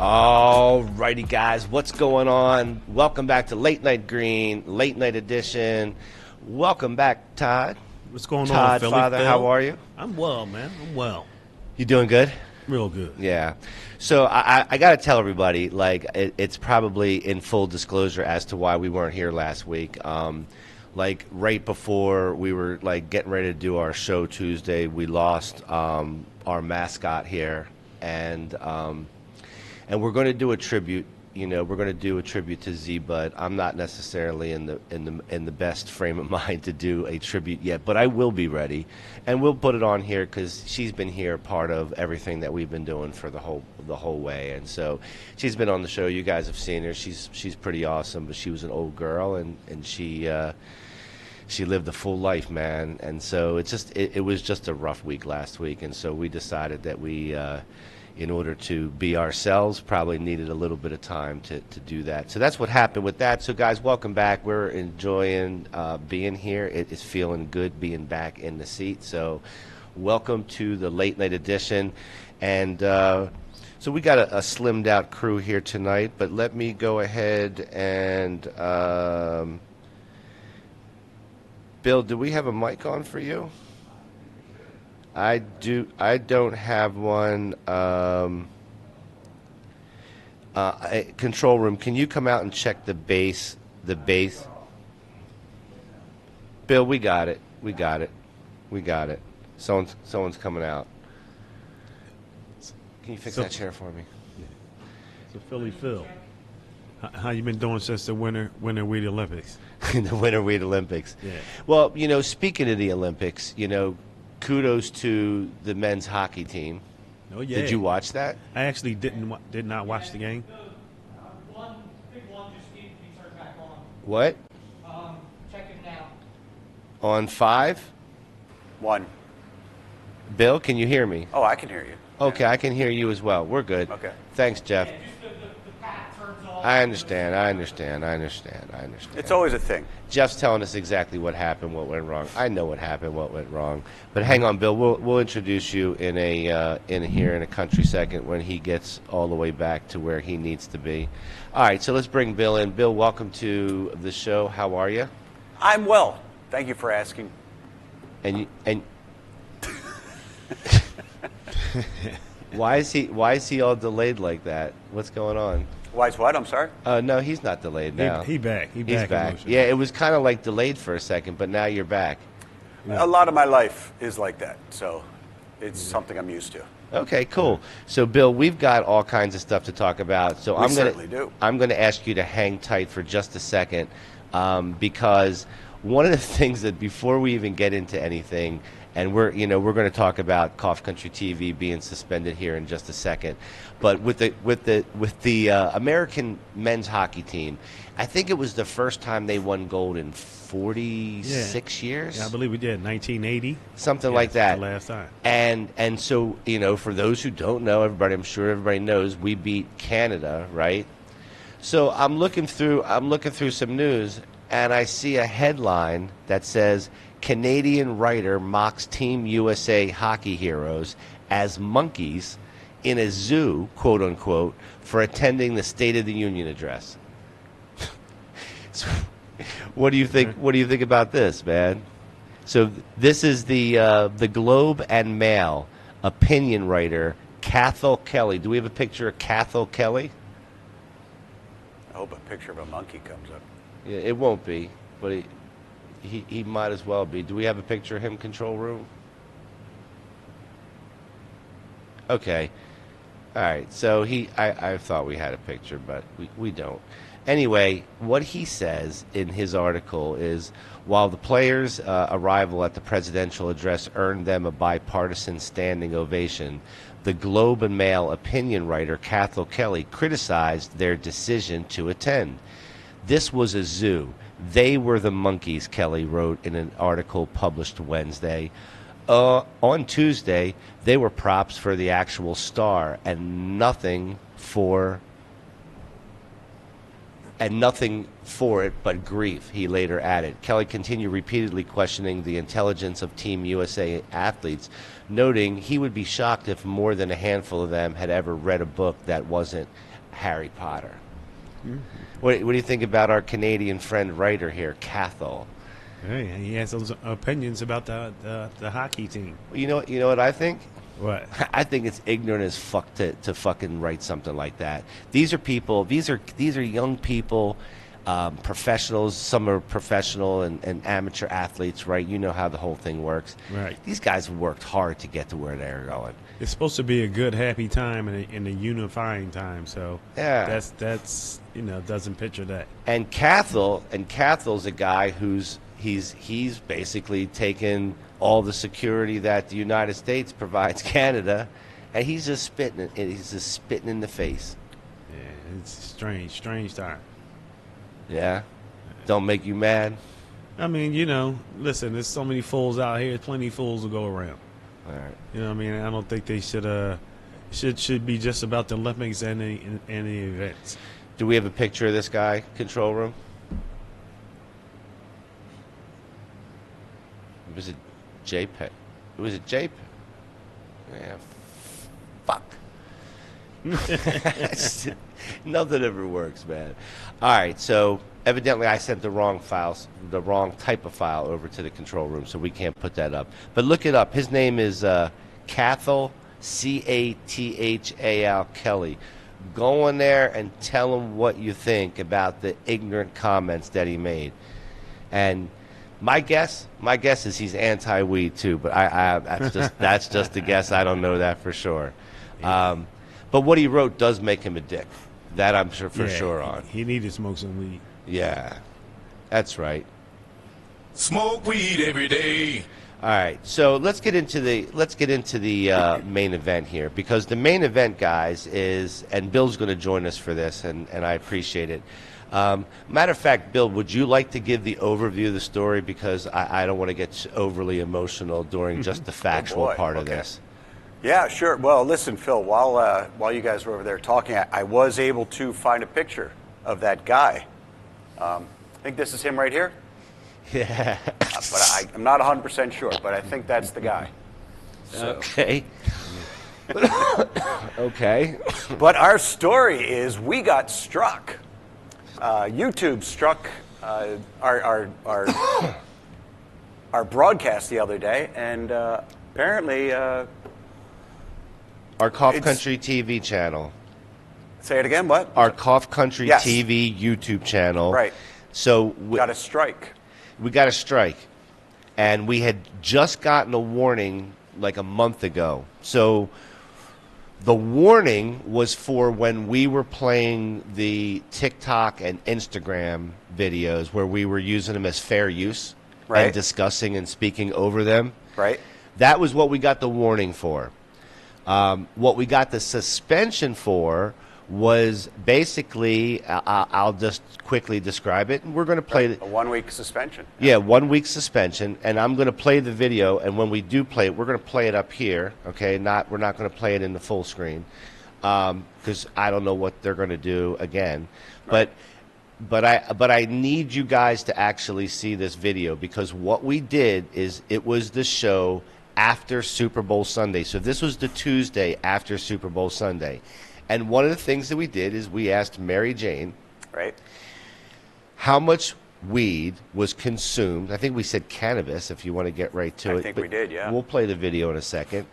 All righty, guys, what's going on? Welcome back to Late Night Green, Late Night Edition. Welcome back, Todd. What's going Todd, on, Philly? Father, Phil? how are you? I'm well, man. I'm well. You doing good? Real good. Yeah. So I got to tell everybody, like, it's probably in full disclosure as to why we weren't here last week. Like, right before we were, like, getting ready to do our show Tuesday, we lost our mascot here, and we're going to do a tribute. You know, we're going to do a tribute to Z, but I'm not necessarily in the best frame of mind to do a tribute yet. But I will be ready, and we'll put it on here because she's been here, part of everything that we've been doing for the whole way. And so she's been on the show. You guys have seen her. She's pretty awesome. But she was an old girl, and she lived a full life, man. And so it was just a rough week last week, and so we decided that we. In order to be ourselves, probably needed a little bit of time to do that. So that's what happened with that. So, guys, welcome back. We're enjoying being here. It is feeling good being back in the seat. So welcome to the Late Night Edition. And so we got a slimmed out crew here tonight, but let me go ahead and Bill, do we have a mic on for you? I don't have one. Control room, can you come out and check the base? The base. Bill, we got it. We got it. We got it. Someone's coming out. Can you fix that chair for me? So Philly Phil, how you been doing since the winter Wheat Olympics? The Winter Wheat Olympics. Yeah. Well, speaking of the Olympics, kudos to the men's hockey team. Oh yeah. Did you watch that? I actually did not watch the game. Big one just needed to be turned back on. What? Checking now. On 5? 1. Bill, can you hear me? Oh, I can hear you. Okay, I can hear you as well. We're good. Okay. Thanks, Jeff. Yeah, just the pack turns off. I understand. It's always a thing. Jeff's telling us exactly what happened, what went wrong. I know what happened, what went wrong. But hang on, Bill. We'll introduce you in a country second when he gets all the way back to where he needs to be. All right, so let's bring Bill in. Bill, welcome to the show. How are you? I'm well. Thank you for asking. And why is he all delayed like that? What's going on? Why is what? I'm sorry? No, he's not delayed now. He back. He's back. Yeah, it was kind of like delayed for a second, but now you're back. A lot of my life is like that, so it's something I'm used to. Okay, cool. So, Bill, we've got all kinds of stuff to talk about. So We certainly do. I'm going to ask you to hang tight for just a second, because one of the things that before we even get into anything, and we're going to talk about Cough Country TV being suspended here in just a second, but with the American men's hockey team, I think it was the first time they won gold in 46 years. Yeah, I believe we did 1980, something like that. The last time. And so for those who don't know, I'm sure everybody knows we beat Canada, right? So I'm looking through some news, and I see a headline that says Canadian writer mocks Team USA hockey heroes as monkeys in a zoo, quote unquote, for attending the State of the Union address. So, what do you think? What do you think about this, man? So this is the Globe and Mail opinion writer Cathal Kelly. Do we have a picture of Cathal Kelly? I hope a picture of a monkey comes up. Yeah, it won't be, but he might as well be. Do we have a picture of him, control room? Okay. All right. So I thought we had a picture, but we don't. Anyway, what he says in his article is, while the players' arrival at the presidential address earned them a bipartisan standing ovation, the Globe and Mail opinion writer Cathal Kelly criticized their decision to attend. This was a zoo. They were the monkeys, Kelly wrote in an article published Wednesday. On Tuesday, they were props for the actual star and nothing for it but grief, he later added. Kelly continued repeatedly questioning the intelligence of Team USA athletes, noting he would be shocked if more than a handful of them had ever read a book that wasn't Harry Potter. Mm-hmm. What do you think about our Canadian friend writer here, Cathal? Hey, he has those opinions about the hockey team. You know what I think? What? I think it's ignorant as fuck to fucking write something like that. These are people. These are young people, professionals. Some are professional and amateur athletes, right? You know how the whole thing works. Right. These guys worked hard to get to where they're going. It's supposed to be a good, happy time and a unifying time. So yeah, that's doesn't picture that. And Cathal's a guy who's he's basically taken all the security that the United States provides Canada, and he's just spitting in the face. Yeah, it's strange time. Yeah, don't make you mad. I mean, listen, there's so many fools out here. Plenty of fools to go around. All right. You know what I mean? I don't think they should be just about the Olympics and the events. Do we have a picture of this guy, control room? Was it JPEG? Was it JPEG? Yeah. Fuck. Nothing ever works, man. All right, so evidently I sent the wrong type of file over to the control room, so we can't put that up. But look it up. His name is Cathal, Cathal Kelly. Go in there and tell him what you think about the ignorant comments that he made. And my guess is he's anti-weed too, but that's just a guess. I don't know that for sure. But what he wrote does make him a dick. That I'm sure for sure on. He needed to smoke some weed. Yeah, that's right. Smoke weed every day. All right, so let's get into the main event here, because the main event, guys, is, and Bill's going to join us for this, and I appreciate it. Matter of fact, Bill, would you like to give the overview of the story, because I don't want to get overly emotional during just the factual part of this. Yeah, sure. Well, listen, Phil, while you guys were over there talking, I was able to find a picture of that guy. I think this is him right here. Yeah. But I'm not 100% sure, but I think that's the guy. So. Okay. Okay. But our story is we got struck. YouTube struck our broadcast the other day, and apparently... Our Cough Country TV channel. Say it again, what? Our Cough Country Yes. TV YouTube channel. Right. So Got a strike. we got a strike, and we had just gotten a warning like a month ago. So the warning was for when we were playing the TikTok and Instagram videos where we were using them as fair use Right. and discussing and speaking over them. Right. That was what we got the warning for. What we got the suspension for was basically, I'll just quickly describe it, and we're going to play A 1-week suspension. Yeah, 1 week suspension, and I'm going to play the video, and when we do play it, we're going to play it up here, okay? We're not going to play it in the full screen, because I don't know what they're going to do again. Right. But I need you guys to actually see this video, because what we did is it was the show after Super Bowl Sunday. So this was the Tuesday after Super Bowl Sunday. And one of the things that we did is we asked Mary Jane, Right. how much weed was consumed. I think we said cannabis, if you want to get right to it. I think but we did, yeah. We'll play the video in a second.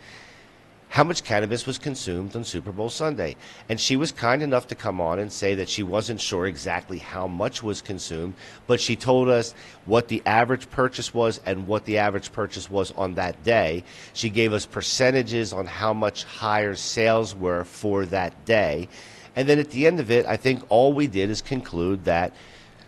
How much cannabis was consumed on Super Bowl Sunday. And she was kind enough to come on and say that she wasn't sure exactly how much was consumed, but she told us what the average purchase was and what the average purchase was on that day. She gave us percentages on how much higher sales were for that day. And then at the end of it, I think all we did is conclude that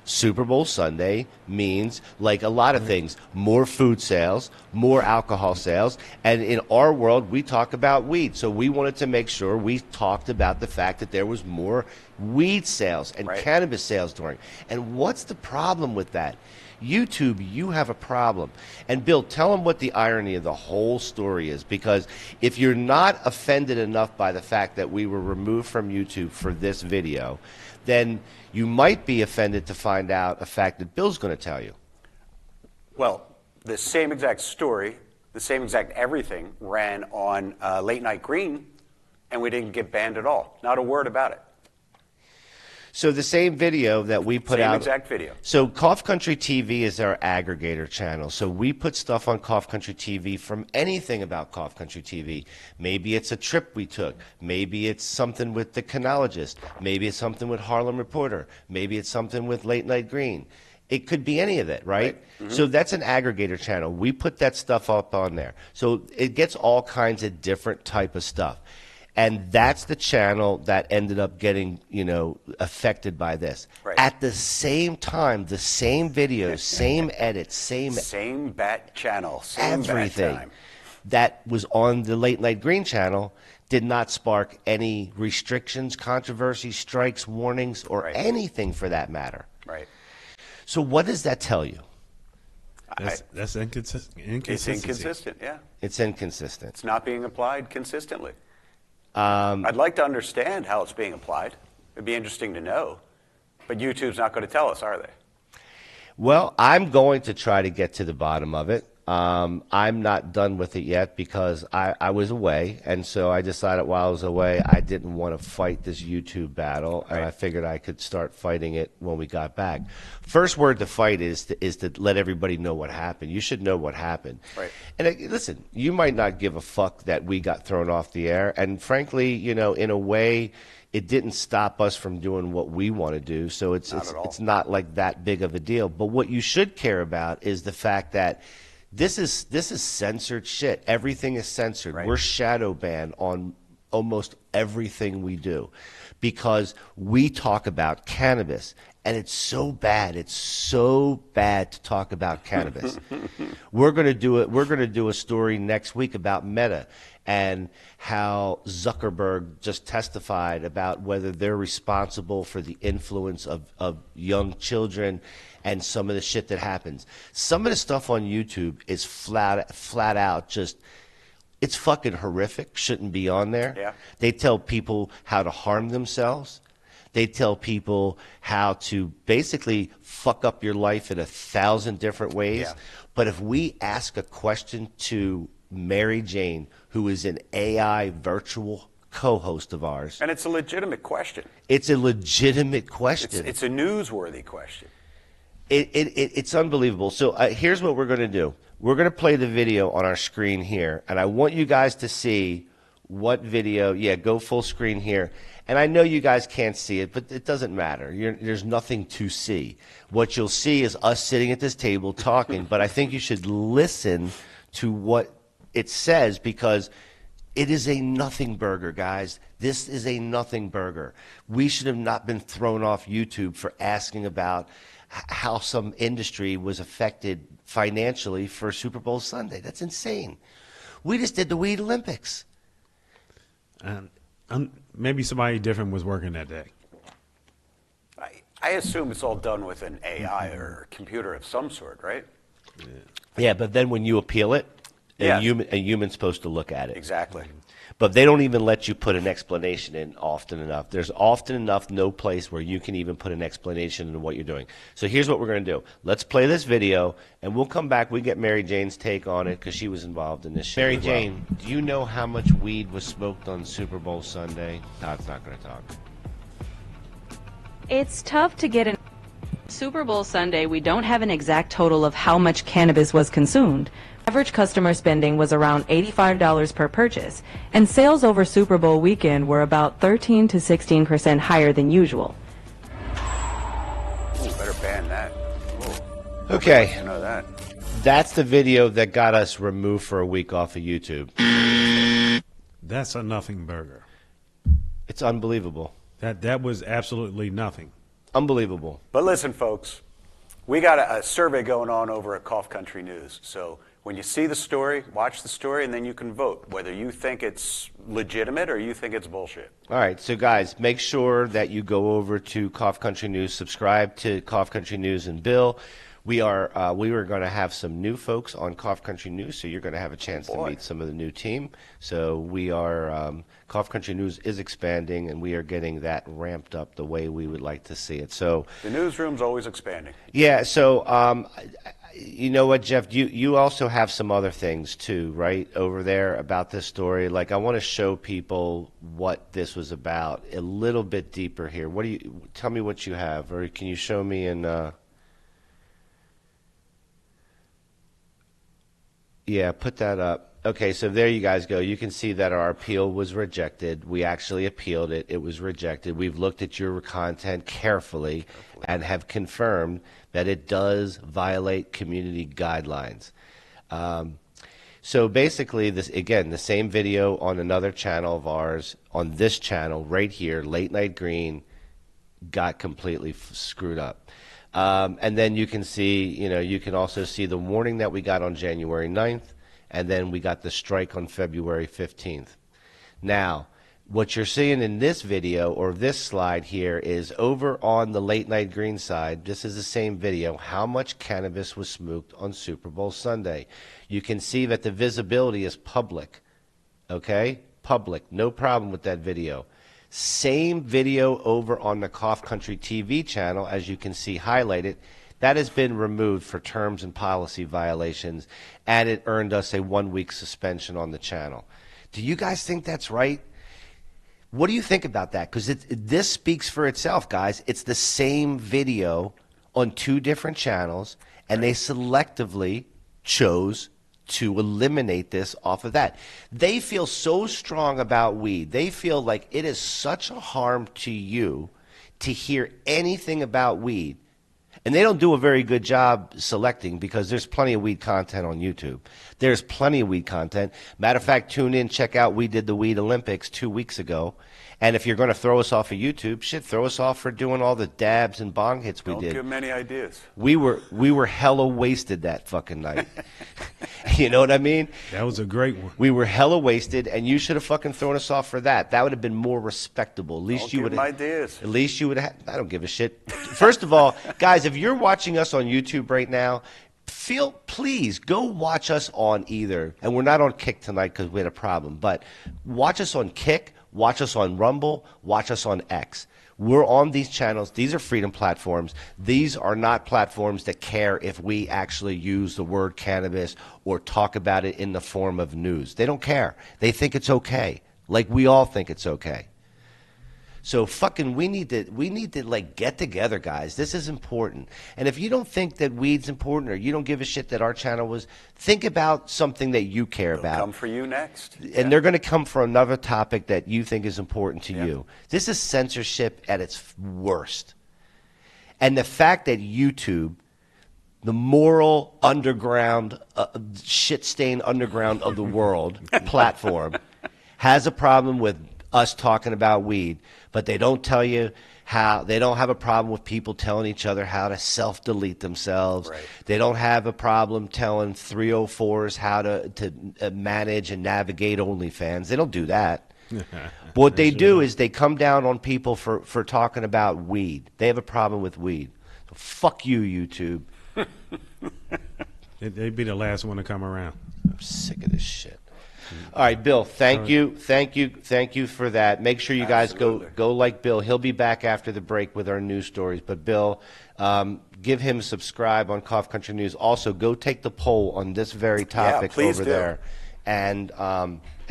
Super Bowl Sunday means, like a lot of things, more food sales, more alcohol sales, and in our world, we talk about weed. So we wanted to make sure we talked about the fact that there was more weed sales and Right. cannabis sales during. And what's the problem with that? YouTube, you have a problem. And Bill, tell them what the irony of the whole story is, because if you're not offended enough by the fact that we were removed from YouTube for this video, then you might be offended to find out a fact that Bill's going to tell you. Well, the same exact story, the same exact everything ran on Late Night Green, and we didn't get banned at all. Not a word about it. So the same video that we put Same out. exact video. So Cough Country TV is our aggregator channel. So we put stuff on Cough Country TV from anything about Cough Country TV. Maybe it's a trip we took. Maybe it's something with the Canologist. Maybe it's something with Harlem Reporter. Maybe it's something with Late Night Green. It could be any of it, right? Mm-hmm. So that's an aggregator channel. We put that stuff up on there. So it gets all kinds of different type of stuff. And that's the channel that ended up getting, affected by this. Right. At the same time, the same videos, same edits, Same bat channel, same everything bat time. that was on the Late Night Green channel did not spark any restrictions, controversy, strikes, warnings, or Right. anything for that matter. Right. So what does that tell you? That's inconsistent. It's inconsistent, yeah. It's inconsistent. It's not being applied consistently. I'd like to understand how it's being applied. It'd be interesting to know. But YouTube's not going to tell us, are they? Well, I'm going to try to get to the bottom of it. I'm not done with it yet because I was away, and so I decided while I was away I didn't want to fight this YouTube battle, and Right. I figured I could start fighting it when we got back. First word to fight is to let everybody know what happened. You should know what happened. Right. And listen, you might not give a fuck that we got thrown off the air, and frankly, in a way, it didn't stop us from doing what we want to do. So it's not like that big of a deal. But what you should care about is the fact that this is censored shit. Everything is censored. Right. We're shadow banned on almost everything we do because we talk about cannabis. And it's so bad. It's so bad to talk about cannabis. We're going to do it. We're going to do a story next week about Meta and how Zuckerberg just testified about whether they're responsible for the influence of young children and some of the shit that happens. Some of the stuff on YouTube is flat out just, it's fucking horrific. Shouldn't be on there. Yeah. They tell people how to harm themselves. They tell people how to basically fuck up your life in 1,000 different ways. Yeah. But if we ask a question to Mary Jane, who is an AI virtual co-host of ours. And it's a legitimate question. It's a legitimate question. It's a newsworthy question. It's unbelievable. So here's what we're going to do. We're going to play the video on our screen here, and I want you guys to see what video. Yeah, go full screen here. And I know you guys can't see it, but it doesn't matter. There's nothing to see. What you'll see is us sitting at this table talking, but I think you should listen to what it says because it is a nothing burger, guys. This is a nothing burger. We should have not been thrown off YouTube for asking about how some industry was affected financially for Super Bowl Sunday. That's insane. We just did the Weed Olympics. Maybe somebody different was working that day. I assume it's all done with an AI or a computer of some sort, right? Yeah, but then when you appeal it, Yeah. a human's supposed to look at it. Exactly. But they don't even let you put an explanation in often enough. There's often enough no place where you can even put an explanation in what you're doing. So here's what we're going to do. Let's play this video, and we'll come back. We get Mary Jane's take on it because she was involved in this shit. Mary Jane, do you know how much weed was smoked on Super Bowl Sunday? Todd's not going to talk. It's tough to get an Super Bowl Sunday. We don't have an exact total of how much cannabis was consumed. Average customer spending was around $85 per purchase, and sales over Super Bowl weekend were about 13 to 16% higher than usual. Ooh, better ban that. Ooh. Okay. You know that. That's the video that got us removed for a week off of YouTube. That's a nothing burger. It's unbelievable. That was absolutely nothing. Unbelievable. But listen, folks, we got a survey going on over at Cough Country News. So when you see the story, watch the story, and then you can vote whether you think it's legitimate or you think it's bullshit. All right, so guys, make sure that you go over to Cough Country News, subscribe to Cough Country News and Bill. We were going to have some new folks on Cough Country News, so you're going to have a chance to meet some of the new team. So we are, Cough Country News is expanding, and we are getting that ramped up the way we would like to see it. So the newsroom's always expanding. yeah, so you know what, Jeff, you also have some other things too, right, over there about this story. Like, I want to show people what this was about a little bit deeper here. What do you tell me what you have, or can you show me in yeah, put that up. Okay, so there you guys go. You can see that our appeal was rejected. We actually appealed it. It was rejected. We've looked at your content carefully and have confirmed that it does violate community guidelines. So basically, this again, the same video on another channel of ours, on this channel right here, Late Night Green, got completely screwed up. And then you can see, you can also see the warning that we got on January 9th, and then we got the strike on February 15th. Now, what you're seeing in this video, or this slide here, is over on the Late Night Green side. This is the same video, how much cannabis was smoked on Super Bowl Sunday. You can see that the visibility is public, okay? Public, no problem with that video. Same video over on the Cough Country TV channel, as you can see highlighted. That has been removed for terms and policy violations, and it earned us a 1-week suspension on the channel. Do you guys think that's right? What do you think about that? Because this speaks for itself, guys. It's the same video on 2 different channels, and they selectively chose to eliminate this off of that. They feel so strong about weed. They feel like it is such a harm to you to hear anything about weed. And they don't do a very good job selecting because there's plenty of weed content on YouTube. There's plenty of weed content. Matter of fact, tune in, check out. We did the Weed Olympics 2 weeks ago. And if you're going to throw us off of YouTube, shit, throw us off for doing all the dabs and bong hits we did. Don't give them any ideas. We were hella wasted that fucking night. You know what I mean? That was a great one. We were hella wasted, and you should have fucking thrown us off for that. That would have been more respectable. At least Don't you give would them ideas. At least you would have. I don't give a shit. First of all, guys, if you're watching us on YouTube right now, please go watch us on either. And we're not on Kick tonight because we had a problem, but watch us on Kick. Watch us on Rumble. Watch us on X. We're on these channels. These are freedom platforms. These are not platforms that care if we actually use the word cannabis or talk about it in the form of news. They don't care. They think it's okay, like we all think it's okay. So fucking we need to like get together, guys. This is important. And if you don't think that weed's important or you don't give a shit that our channel was, think about something that you care about. Come for you next. And they're going to come for another topic that you think is important to you. This is censorship at its worst. And the fact that YouTube, the moral underground, shit-stained underground of the world platform, has a problem with us talking about weed, but they don't tell you how. They don't have a problem with people telling each other how to self-delete themselves. Right. They don't have a problem telling 304s how to manage and navigate OnlyFans. They don't do that. What they do is they come down on people for talking about weed. They have a problem with weed. So fuck you, YouTube. They'd be the last one to come around. I'm sick of this shit. All right, Bill, thank you for that. Make sure you guys go like Bill. He'll be back after the break with our news stories. But Bill, give him a subscribe on Cough Country News. Also, go take the poll on this very topic over there, and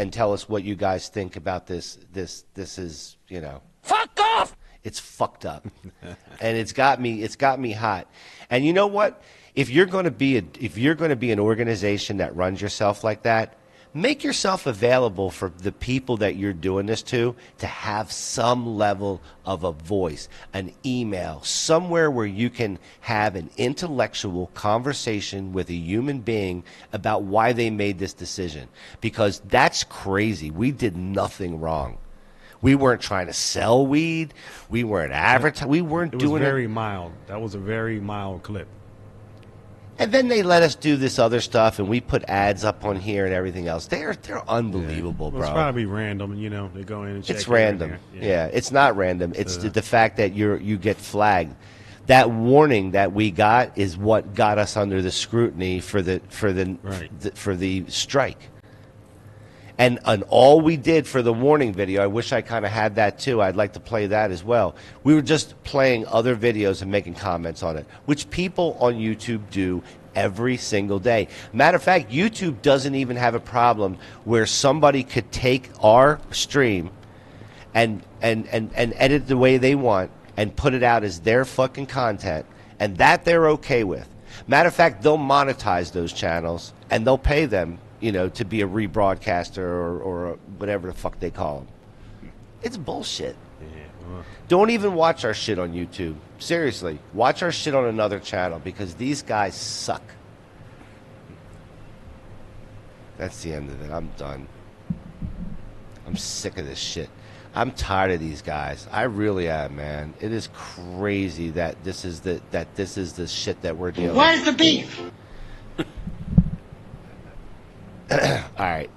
tell us what you guys think about this. This is, you know, fuck off. It's fucked up, and it's got me hot. And you know what? If you're going to be an organization that runs yourself like that, make yourself available for the people that you're doing this to have some level of a voice, an email, somewhere where you can have an intellectual conversation with a human being about why they made this decision. Because that's crazy. We did nothing wrong. We weren't trying to sell weed. We weren't advertising. We weren't doing it. It was very mild. That was a very mild clip. And then they let us do this other stuff, and we put ads up on here and everything else. They're unbelievable, Well, bro. it's probably random, you know. They go in and check. It's random. Yeah, it's not random. It's the fact that you get flagged. That warning that we got is what got us under the scrutiny for the strike. And all we did for the warning video, I wish I kind of had that too. I'd like to play that as well. We were just playing other videos and making comments on it, which people on YouTube do every single day. Matter of fact, YouTube doesn't even have a problem where somebody could take our stream and edit the way they want and put it out as their fucking content, and that they're okay with. Matter of fact, they'll monetize those channels and they'll pay them, you know, to be a rebroadcaster or whatever the fuck they call them. It's bullshit. Don't even watch our shit on YouTube. Seriously, watch our shit on another channel because these guys suck. That's the end of it. I'm done. I'm sick of this shit. I'm tired of these guys. I really am, man. It is crazy that this is the shit that we're dealing with. Where's the beef? All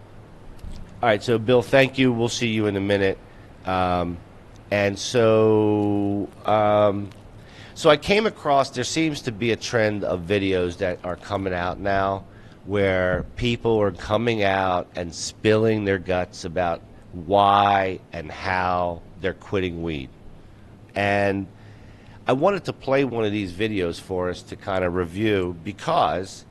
right. So, Bill, thank you. We'll see you in a minute. And so I came across. There seems to be a trend of videos that are coming out now, where people are coming out and spilling their guts about why and how they're quitting weed. And I wanted to play one of these videos for us to kind of review because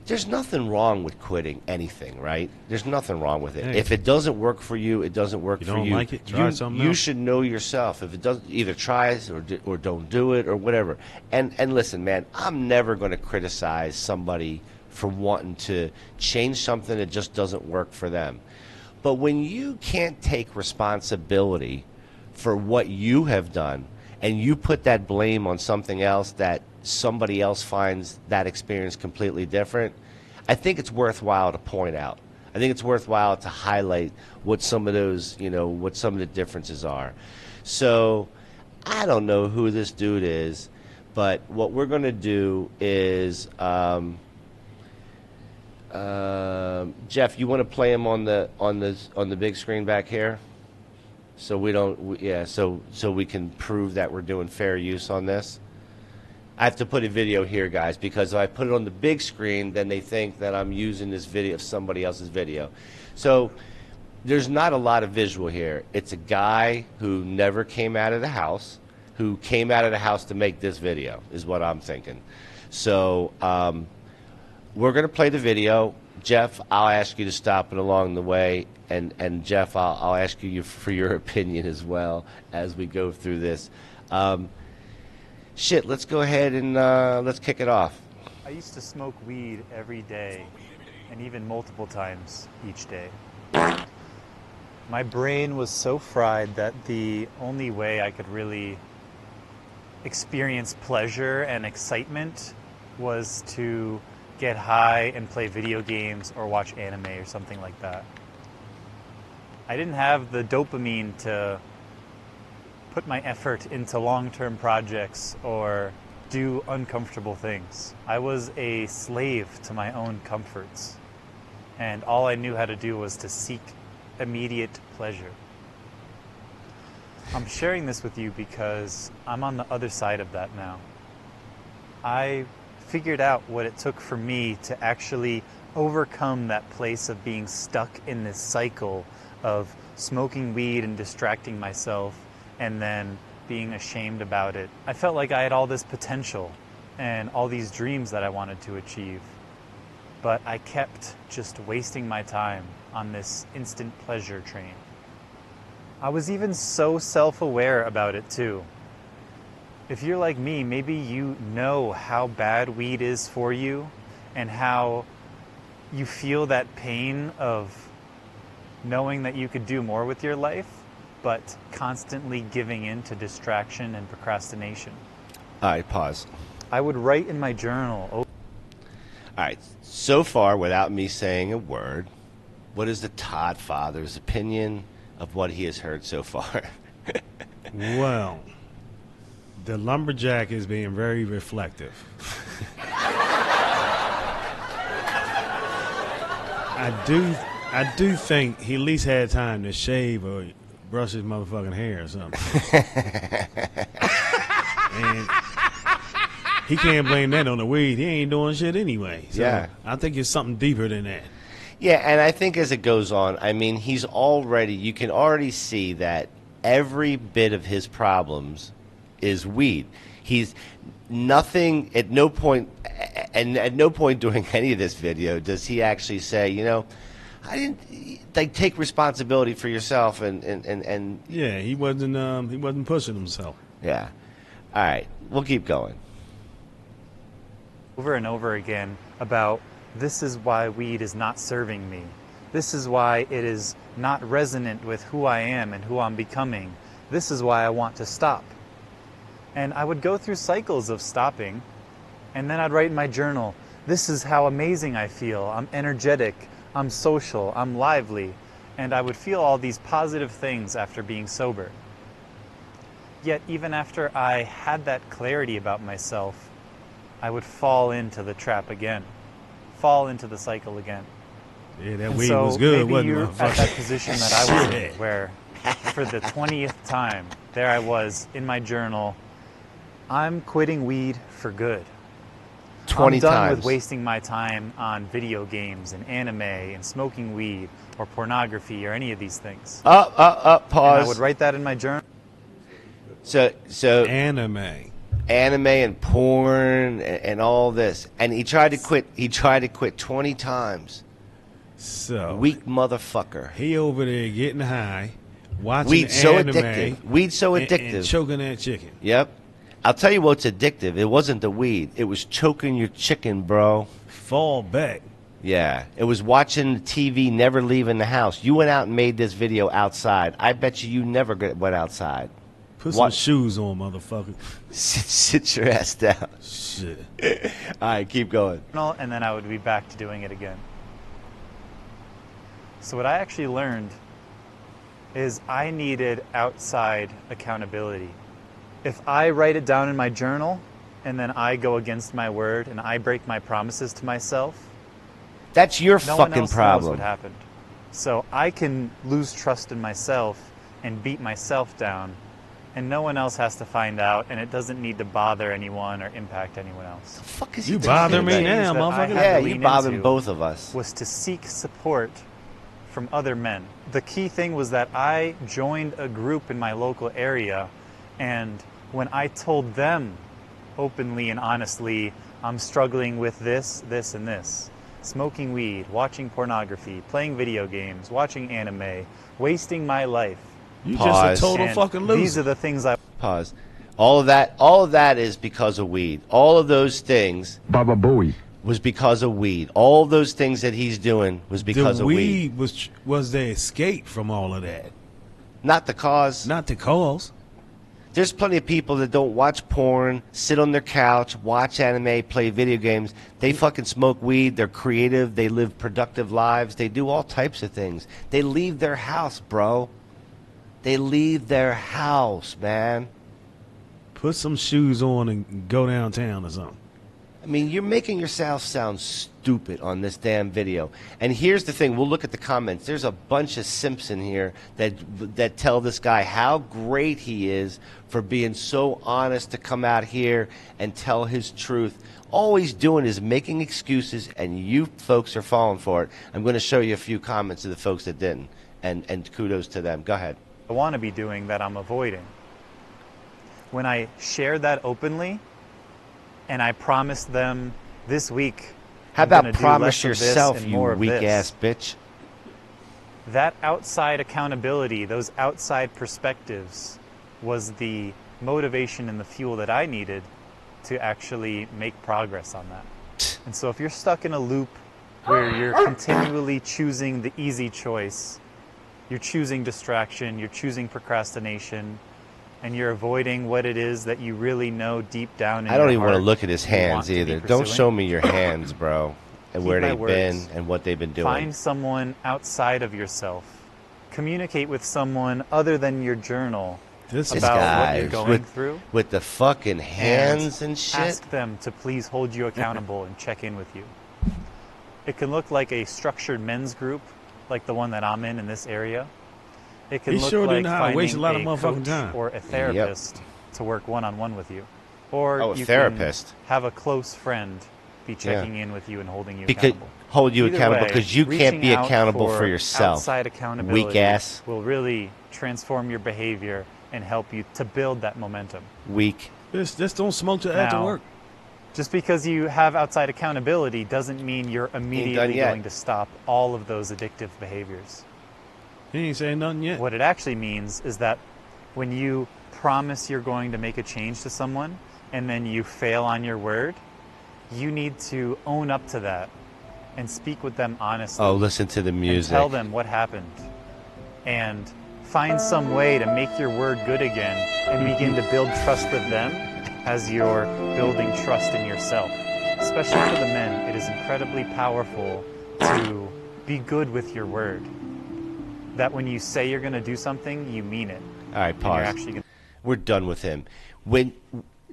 there's nothing wrong with quitting anything, right? There's nothing wrong with it. Hey. If it doesn't work for you, it doesn't work for you. You don't like it? Try something else. You should know yourself. If it doesn't, either try it or don't do it or whatever. And listen, man, I'm never going to criticize somebody for wanting to change something that just doesn't work for them. But when you can't take responsibility for what you have done and you put that blame on something else that somebody else finds that experience completely different, I think it's worthwhile to point out. I think it's worthwhile to highlight what some of those, what some of the differences are. So I don't know who this dude is, but what we're going to do is, Jeff, you want to play him on the big screen back here, so we don't, so we can prove that we're doing fair use on this. I have to put a video here, guys, because if I put it on the big screen, then they think that I'm using this video of somebody else's video. So there's not a lot of visual here. It's a guy who never came out of the house, who came out of the house to make this video, is what I'm thinking. So we're going to play the video. Jeff, I'll ask you to stop it along the way. And Jeff, I'll ask you for your opinion as well as we go through this. Shit, let's go ahead and let's kick it off. I used to smoke weed every day, and even multiple times each day. My brain was so fried that the only way I could really experience pleasure and excitement was to get high and play video games or watch anime or something like that. I didn't have the dopamine to put my effort into long-term projects or do uncomfortable things. I was a slave to my own comforts, and all I knew how to do was to seek immediate pleasure. I'm sharing this with you because I'm on the other side of that now. I figured out what it took for me to actually overcome that place of being stuck in this cycle of smoking weed and distracting myself and then being ashamed about it. I felt like I had all this potential and all these dreams that I wanted to achieve, but I kept just wasting my time on this instant pleasure train. I was even so self-aware about it too. If you're like me, maybe you know how bad weed is for you and how you feel that pain of knowing that you could do more with your life, but constantly giving in to distraction and procrastination. All right, pause. I would write in my journal. All right, so far, without me saying a word, what is the Todd Father's opinion of what he has heard so far? Well, the lumberjack is being very reflective. I do think he at least had time to shave or brush his motherfucking hair or something. And he can't blame that on the weed. He ain't doing shit anyway. So yeah. I think it's something deeper than that. Yeah, and I think as it goes on, I mean, you can already see that every bit of his problems is weed. He's nothing, at no point during any of this video does he actually say, I didn't take responsibility for yourself and yeah, he wasn't pushing himself. Yeah. All right, we'll keep going. Over and over again about this is why weed is not serving me. This is why it is not resonant with who I am and who I'm becoming. This is why I want to stop. And I would go through cycles of stopping, and then I'd write in my journal, this is how amazing I feel. I'm energetic, I'm social, I'm lively. And I would feel all these positive things after being sober. Yet even after I had that clarity about myself, I would fall into the trap again, fall into the cycle again. Yeah, that And weed so was good, maybe wasn't you're it? at that position that I was in, where for the 20th time, there I was in my journal, I'm quitting weed for good. 20 I'm done times. with wasting my time on video games and anime and smoking weed or pornography or any of these things. Pause. And I would write that in my journal. So Anime and porn and all this, and he tried to quit. He tried to quit 20 times. So Weak motherfucker. he over there getting high, watching Weed so anime, addictive. Weed so addictive. and choking that chicken. Yep. I'll tell you what's addictive. It wasn't the weed. It was choking your chicken, bro. fall back. Yeah, it was watching TV, never leaving the house. You went out and made this video outside. I bet you never went outside. Put some shoes on, motherfucker. Sit your ass down. Shit. All right, keep going. And then I would be back to doing it again. So what I actually learned is I needed outside accountability. If I write it down in my journal and then I go against my word and I break my promises to myself, that's your no one fucking else problem. knows what happened. So I can lose trust in myself and beat myself down, and no one else has to find out, and it doesn't need to bother anyone or impact anyone else. The fuck is You bother me now, that I motherfucker. had Yeah, to you lean bothering into both of us. was to seek support from other men. The key thing was that I joined a group in my local area, and when I told them openly and honestly, I'm struggling with this, this, and this, smoking weed, watching pornography, playing video games, watching anime, wasting my life. You Pause. just a total And fucking loser. these are the things I... Pause. All of that is because of weed. All of those things Baba Booey. was because of weed. All of those things that he's doing was because the of weed. weed was the escape from all of that, Not the cause. not the cause. There's plenty of people that don't watch porn, sit on their couch, watch anime, play video games. They fucking smoke weed. They're creative. They live productive lives. They do all types of things. They leave their house, bro. They leave their house, man. Put some shoes on and go downtown or something. I mean, you're making yourself sound stupid on this damn video. And here's the thing. We'll look at the comments. There's a bunch of simps in here that tell this guy how great he is for being so honest to come out here and tell his truth. All he's doing is making excuses, and you folks are falling for it. I'm going to show you a few comments of the folks that didn't, and kudos to them. Go ahead. want to be doing that I'm avoiding. When I shared that openly, and I promised them this week, How I'm about gonna do promise less of this yourself, and you more of weak this. ass bitch? That outside accountability, those outside perspectives, was the motivation and the fuel that I needed to actually make progress on that. And so if you're stuck in a loop where you're continually choosing the easy choice, you're choosing distraction, you're choosing procrastination, and you're avoiding what it is that you really know deep down in I don't your even want to heart look at his you want hands to be either. Don't pursuing. show me your hands, bro, and Keep where my they've words. been and what they've been doing. Find someone outside of yourself. Communicate with someone other than your journal This This about guy what you're is going through. with the fucking hands and shit. Ask them to please hold you accountable and check in with you. It can look like a structured men's group, like the one that I'm in this area. It can He look sure do like know how to finding waste a lot of motherfucking coach time. or a therapist to work one-on-one with you. Or Oh, a you therapist. can have a close friend be checking in with you and holding you Because accountable. hold you Either accountable way, because you can't be reaching out accountable for yourself. Outside accountability Weak ass. will really transform your behavior and help you to build that momentum. Weak. Just don't smoke till after Now, work. Just because you have outside accountability doesn't mean you're immediately yet. going to stop all of those addictive behaviors. He ain't saying nothing yet. What it actually means is that when you promise you're going to make a change to someone and then you fail on your word, you need to own up to that and speak with them honestly. Oh, listen to the and music. tell them what happened. And find some way to make your word good again and begin to build trust with them as you're building trust in yourself. Especially for the men, it is incredibly powerful to be good with your word. That when you say you're going to do something, you mean it. All right, And you're pause. actually gonna- We're done with him.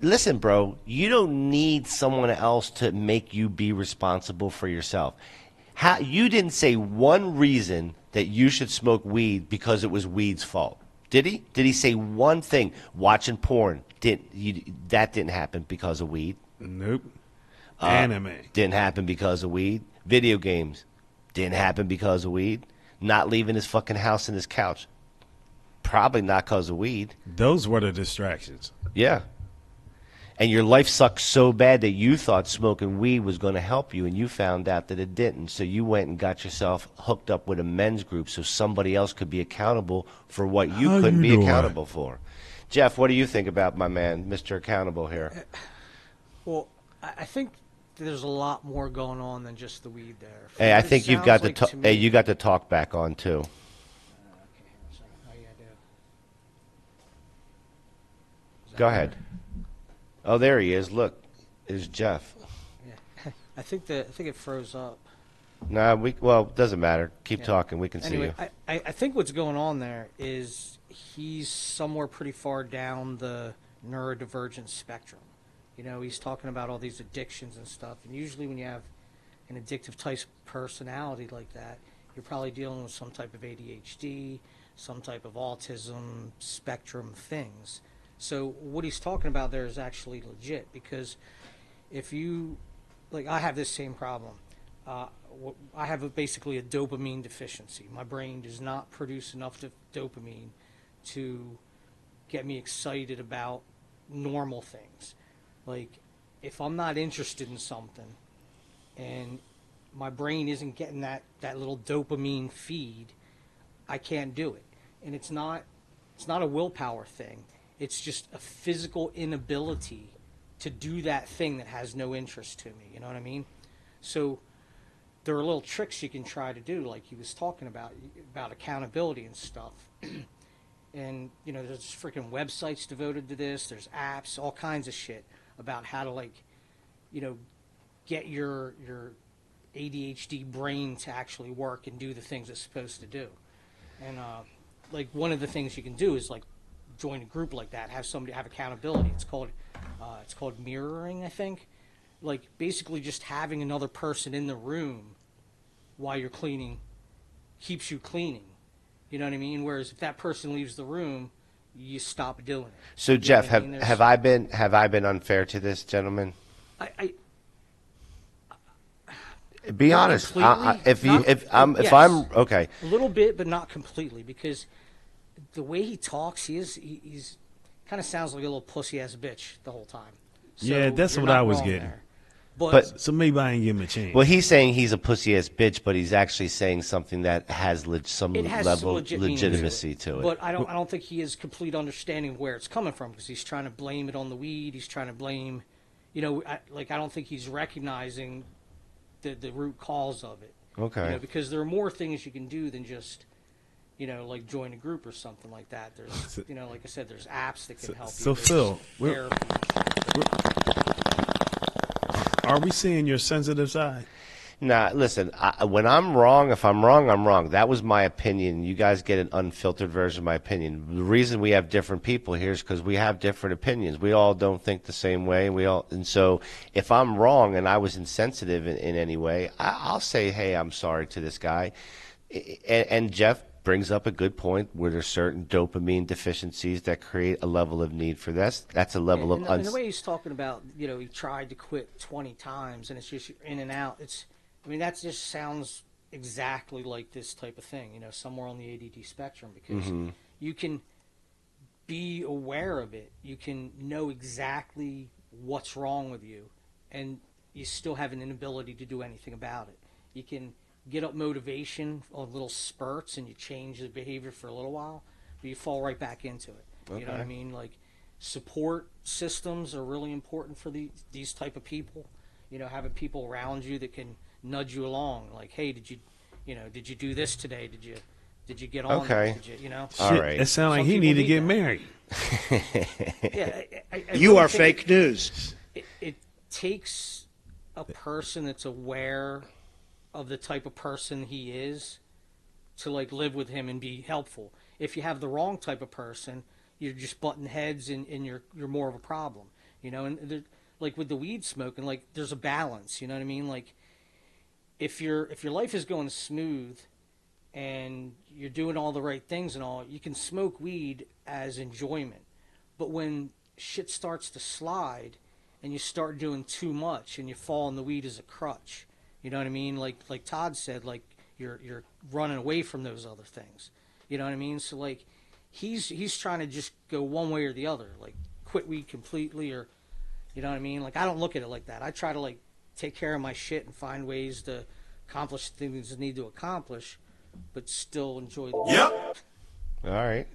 Listen, bro, you don't need someone else to make you be responsible for yourself. You didn't say one reason that you should smoke weed because it was weed's fault. Did he? Did he say one thing? Watching porn that didn't happen because of weed. Nope. Anime. Didn't happen because of weed. Video games didn't happen because of weed. Not leaving his fucking house and his couch. Probably not because of weed. Those were the distractions. Yeah. And your life sucked so bad that you thought smoking weed was going to help you, and you found out that it didn't. So you went and got yourself hooked up with a men's group so somebody else could be accountable for what you How couldn't you be doing? accountable for. Jeff, what do you think about my man, Mr. Accountable here? Well, I think there's a lot more going on than just the weed there. Hey, I It think you've sounds got like to me- hey, you got the talk back on too. Okay, so, oh yeah, I do. Is that Go better? ahead. Oh, there he is. Look, there's Jeff. Yeah, I think it froze up. Nah, well, doesn't matter. Keep Yeah. talking. We can Anyway, see you. I think what's going on there is he's somewhere pretty far down the neurodivergent spectrum. You know, he's talking about all these addictions and stuff. And usually when you have an addictive type personality like that, you're probably dealing with some type of ADHD, some type of autism spectrum things. So what he's talking about there is actually legit, because if you, like, I have this same problem. I have basically a dopamine deficiency. My brain does not produce enough dopamine to get me excited about normal things. Like, if I'm not interested in something and my brain isn't getting that little dopamine feed, I can't do it. And it's not a willpower thing. It's just a physical inability to do that thing that has no interest to me. You know what I mean? So there are little tricks you can try to do, like he was talking about accountability and stuff. And, you know, there's freaking websites devoted to this. There's apps, all kinds of shit about how to, like, you know, get your ADHD brain to actually work and do the things it's supposed to do. And, like, one of the things you can do is, like, join a group like that, have somebody have accountability. It's called mirroring, I think. Like, basically just having another person in the room while you're cleaning keeps you cleaning. You know what I mean? Whereas if that person leaves the room, you stop doing it. So, You know Jeff, what I mean? have I been unfair to this gentleman? Be Not honest. completely. If I'm Yes. okay. A little bit, but not completely, because the way he talks, he's kind of sounds like a little pussy ass bitch the whole time. So Yeah, that's you're what I not was wrong getting. there. But So maybe I ain't give him a chance. Well, he's saying he's a pussy ass bitch, but he's actually saying something that has some it has level some of legit meaning legitimacy to it. But I don't think he has complete understanding of where it's coming from, because he's trying to blame it on the weed. He's trying to blame, you know, I don't think he's recognizing the root cause of it. Okay. You know, because there are more things you can do than just, you know, like join a group or something like that. There's, you know, like I said, there's apps that can help you. So There's Phil, therapy. Are we seeing your sensitive side? Nah, listen, when I'm wrong, if I'm wrong, I'm wrong. That was my opinion. You guys get an unfiltered version of my opinion. The reason we have different people here is because we have different opinions. We all don't think the same way. And so if I'm wrong and I was insensitive in any way, I'll say, hey, I'm sorry to this guy. And Jeff brings up a good point where there's certain dopamine deficiencies that create a level of need for this. That's a level of and the way he's talking about, you know, he tried to quit 20 times and it's just in and out. I mean, that just sounds exactly like this type of thing, you know, somewhere on the ADD spectrum, because you can be aware of it. You can know exactly what's wrong with you, and you still have an inability to do anything about it. You can get up motivation on little spurts and you change the behavior for a little while, but you fall right back into it. You know what I mean? Like, support systems are really important for these type of people. You know, having people around you that can nudge you along, like, hey, did you do this today? Did you get on? Okay. Did you know? All right. It sounds like Some he people need to need get that. married. Yeah, I You really are think fake news. it takes a person that's aware of the type of person he is to, like, live with him and be helpful. If you have the wrong type of person, you're just butting heads and you're more of a problem, you know. And like with the weed smoking, like, there's a balance, you know what I mean? Like, if your life is going smooth and you're doing all the right things and all, you can smoke weed as enjoyment. But when shit starts to slide and you start doing too much and you fall in the weed as a crutch, you know what I mean? Like Todd said, like, you're running away from those other things. You know what I mean? So, like, he's trying to just go one way or the other, like, quit weed completely, or, you know what I mean? Like, I don't look at it like that. I try to, like, take care of my shit and find ways to accomplish things I need to accomplish, but still enjoy the weed. Yep. All right.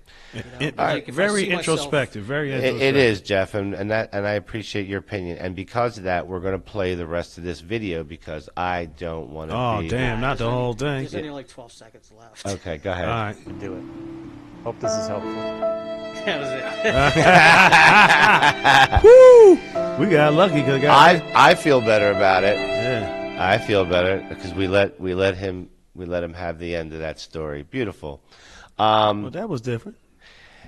Like, if I Very see myself- introspective. Very introspective. It is, Jeff, and I appreciate your opinion. And because of that, we're going to play the rest of this video because I don't want to Oh, be... damn, not the There's whole only- thing. There's only like 12 seconds left. Okay, go All ahead. right. Do it. Hope this is helpful. That was it. Woo! We got lucky because I feel better about it. yeah. I feel better because we let him have the end of that story. Beautiful. Well, that was different.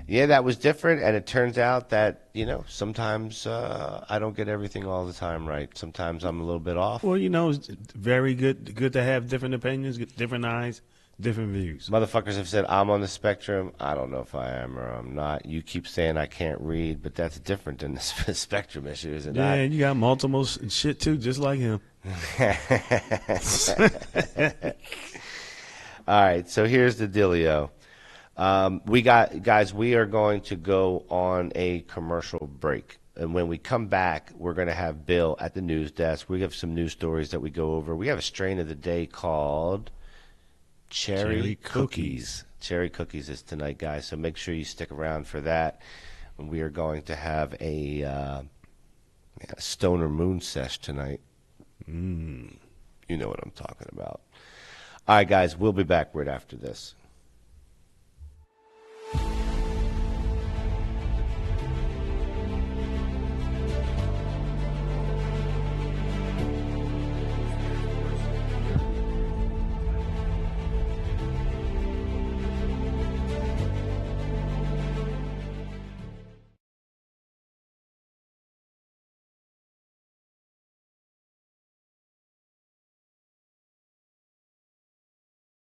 Yeah, that was different, and it turns out that sometimes I don't get everything all the time right. Sometimes I'm a little bit off. Well, it's very good to have different opinions, different eyes, different views. Motherfuckers have said I'm on the spectrum. I don't know if I am or I'm not. You keep saying I can't read, but that's different than the spectrum issue, is it Yeah, not? and you got multiple shit too, just like him. All right, so here's the dealio. We are going to go on a commercial break. And when we come back, we're going to have Bill at the news desk. We have some news stories that we go over. We have a strain of the day called Cherry Cookies. Cherry Cookies is tonight, guys, so make sure you stick around for that. And we are going to have a Stoner Moon Sesh tonight. You know what I'm talking about. All right, guys, we'll be back right after this.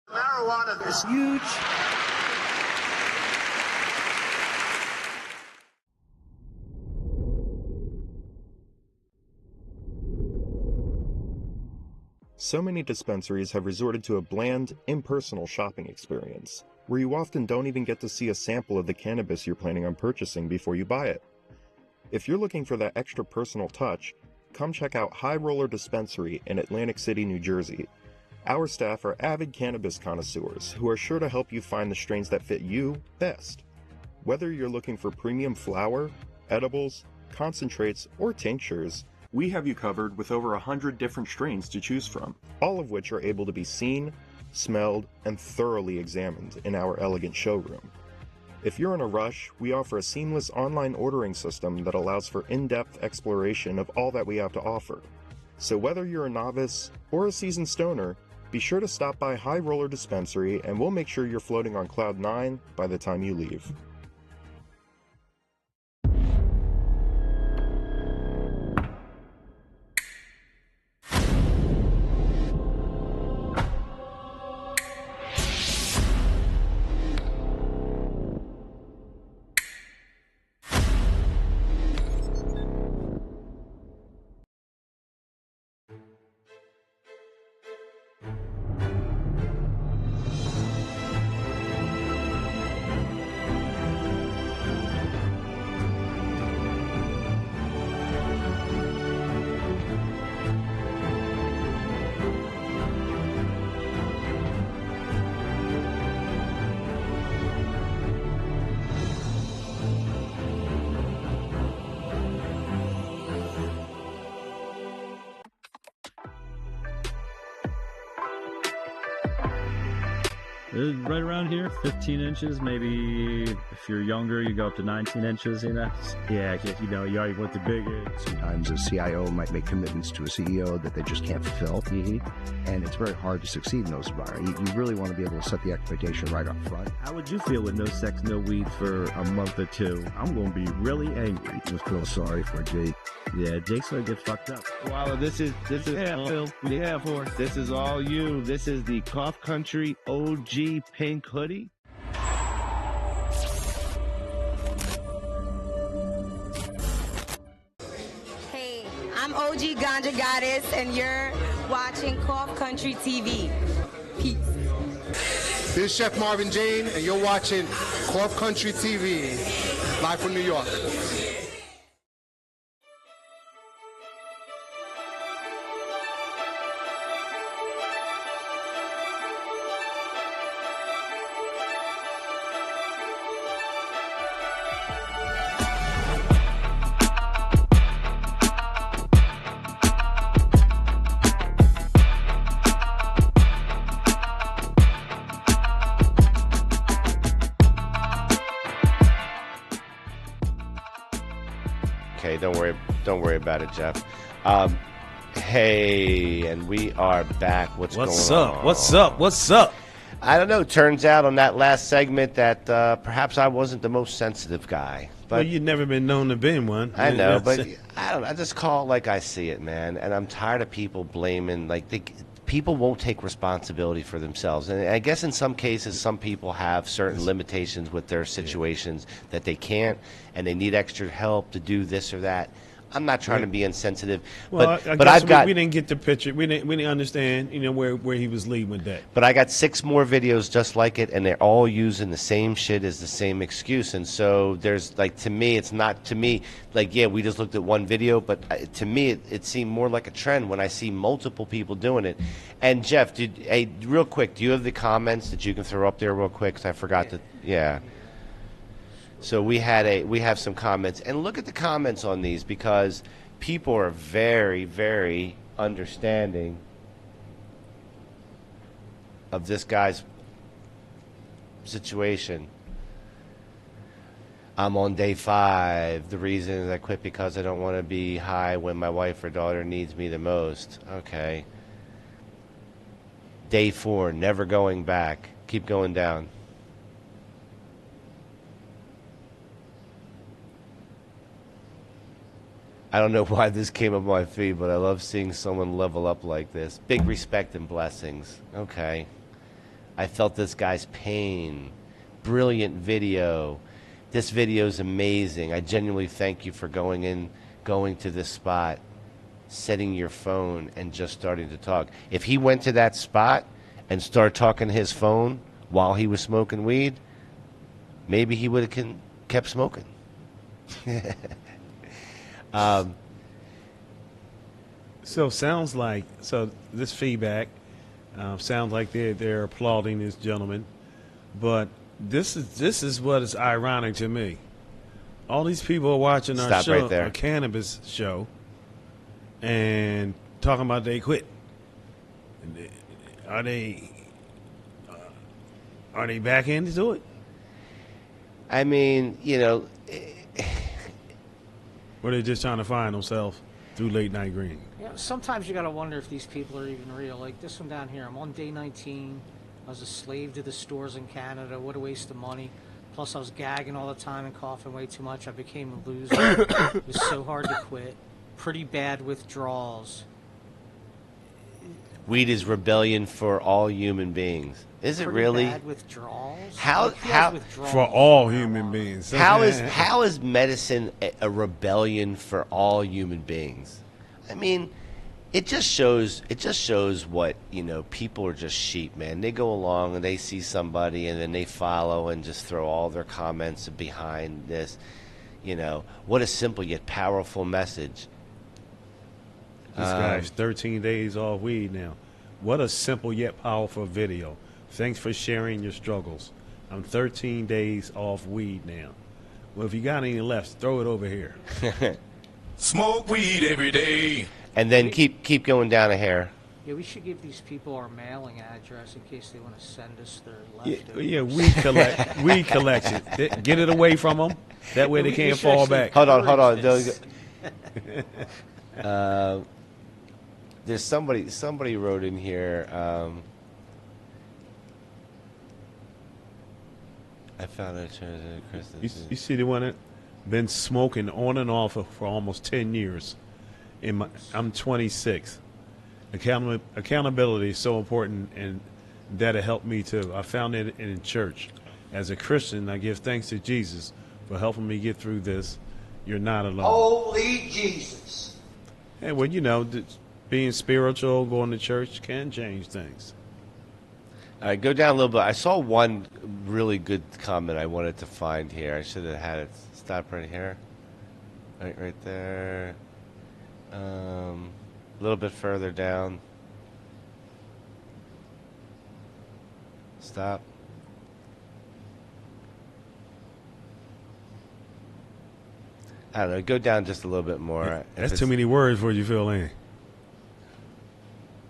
Marijuana is huge. So many dispensaries have resorted to a bland, impersonal shopping experience, where you often don't even get to see a sample of the cannabis you're planning on purchasing before you buy it. If you're looking for that extra personal touch, come check out High Roller Dispensary in Atlantic City, New Jersey. Our staff are avid cannabis connoisseurs who are sure to help you find the strains that fit you best. Whether you're looking for premium flower, edibles, concentrates, or tinctures, we have you covered with over 100 different strains to choose from, all of which are able to be seen, smelled, and thoroughly examined in our elegant showroom. If you're in a rush, we offer a seamless online ordering system that allows for in-depth exploration of all that we have to offer. So whether you're a novice or a seasoned stoner, be sure to stop by High Roller Dispensary and we'll make sure you're floating on Cloud 9 by the time you leave. Right around here, 15 inches, maybe if you're younger, you go up to 19 inches, Yeah, you already went the big age. Sometimes a CIO might make commitments to a CEO that they just can't fulfill. And it's very hard to succeed in those environments. You really want to be able to set the expectation right up front. How would you feel with no sex, no weed for a month or two? I'm going to be really angry. Just feel sorry for Jake. Yeah, Jake's going to get fucked up. Wow, this is Phil. This is all you. This is the Cough Country OG pink hoodie. Hey, I'm OG Ganja Goddess, and you're watching Cough Country TV. Peace. This is Chef Marvin Jane, and you're watching Cough Country TV, live from New York. don't worry about it, Jeff. Hey, and we are back. What's going on? What's up? I don't know. Turns out on that last segment that perhaps I wasn't the most sensitive guy. But Well, you've never been known to be one. I know, but I don't know. I just call it like I see it, man. And I'm tired of people blaming. People won't take responsibility for themselves. And I guess in some cases, some people have certain limitations with their situations that they can't, and they need extra help to do this or that. I'm not trying to be insensitive, Well, but I've got. we didn't get the picture. We didn't understand, where he was leading with that. But I got 6 more videos just like it, and they're all using the same shit as the same excuse. And so there's to me, it's not to me yeah, we just looked at one video, but to me, it seemed more like a trend when I see multiple people doing it. And Jeff, real quick, do you have the comments that you can throw up there real quick? 'Cause I forgot to. Yeah. So we have some comments, and look at the comments on these because people are very, very understanding of this guy's situation. I'm on day 5. The reason is I quit because I don't want to be high when my wife or daughter needs me the most. Okay. Day 4, never going back. Keep going down. I don't know why this came up my feed, but I love seeing someone level up like this. Big respect and blessings. Okay. I felt this guy's pain. Brilliant video. This video is amazing. I genuinely thank you for going to this spot, setting your phone, and just starting to talk. If he went to that spot and started talking to his phone while he was smoking weed, maybe he would have kept smoking. So this feedback sounds like they're applauding this gentleman, but this is what is ironic to me. All these people are watching our show, right there. our cannabis show, and talking about they quit. Are they back into it? I mean, or they just trying to find themselves through late night green? Sometimes you got to wonder if these people are even real. Like this one down here, I'm on day 19. I was a slave to the stores in Canada. What a waste of money. Plus, I was gagging all the time and coughing way too much. I became a loser. It was so hard to quit. Pretty bad withdrawals. Weed is rebellion for all human beings. Is it really? Bad withdrawals? How for all human beings? How is medicine a rebellion for all human beings? I mean, it just shows what, people are just sheep, man. They go along and they see somebody and then they follow and just throw all their comments behind this. What a simple yet powerful message. This guy's 13 days off weed now. What a simple yet powerful video. Thanks for sharing your struggles. I'm 13 days off weed now. Well, if you got any left, throw it over here. Smoke weed every day. And then keep going down a hair. Yeah, we should give these people our mailing address in case they want to send us their leftovers. Yeah, weed collection. Get it away from them. That way they can't fall back. Hold on. There's somebody wrote in here. I found it. You see the one that been smoking on and off for almost 10 years. I'm 26. Accountability is so important, and that'll help me too. I found it in church. As a Christian, I give thanks to Jesus for helping me get through this. You're not alone. Holy Jesus. And well, being spiritual, going to church can change things. All right, go down a little bit. I saw one really good comment I wanted to find here. I should have had it stop right here. Right there. A little bit further down. Stop. I don't know. Go down just a little bit more. That's too many words for you, Phil. Ain't it?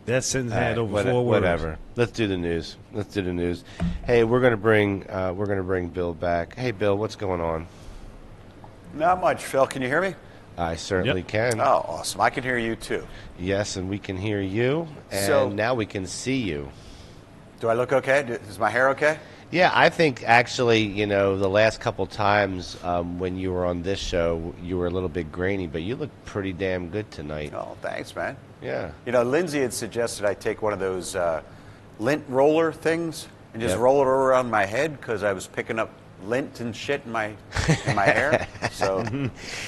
That sentence had over 4 words. Whatever. Let's do the news. Hey, we're gonna bring Bill back. Hey, Bill, what's going on? Not much, Phil. Can you hear me? I certainly can. Oh, awesome. I can hear you too. Yes, and we can hear you, and So- now we can see you. Do I look okay? Is my hair okay? Yeah, I think actually, you know, the last couple times when you were on this show, you were a little bit grainy, but you look pretty damn good tonight. Oh, thanks, man. Yeah. You know, Lindsay had suggested I take one of those lint roller things and just Yep. roll it around my head because I was picking up lint and shit in my hair. So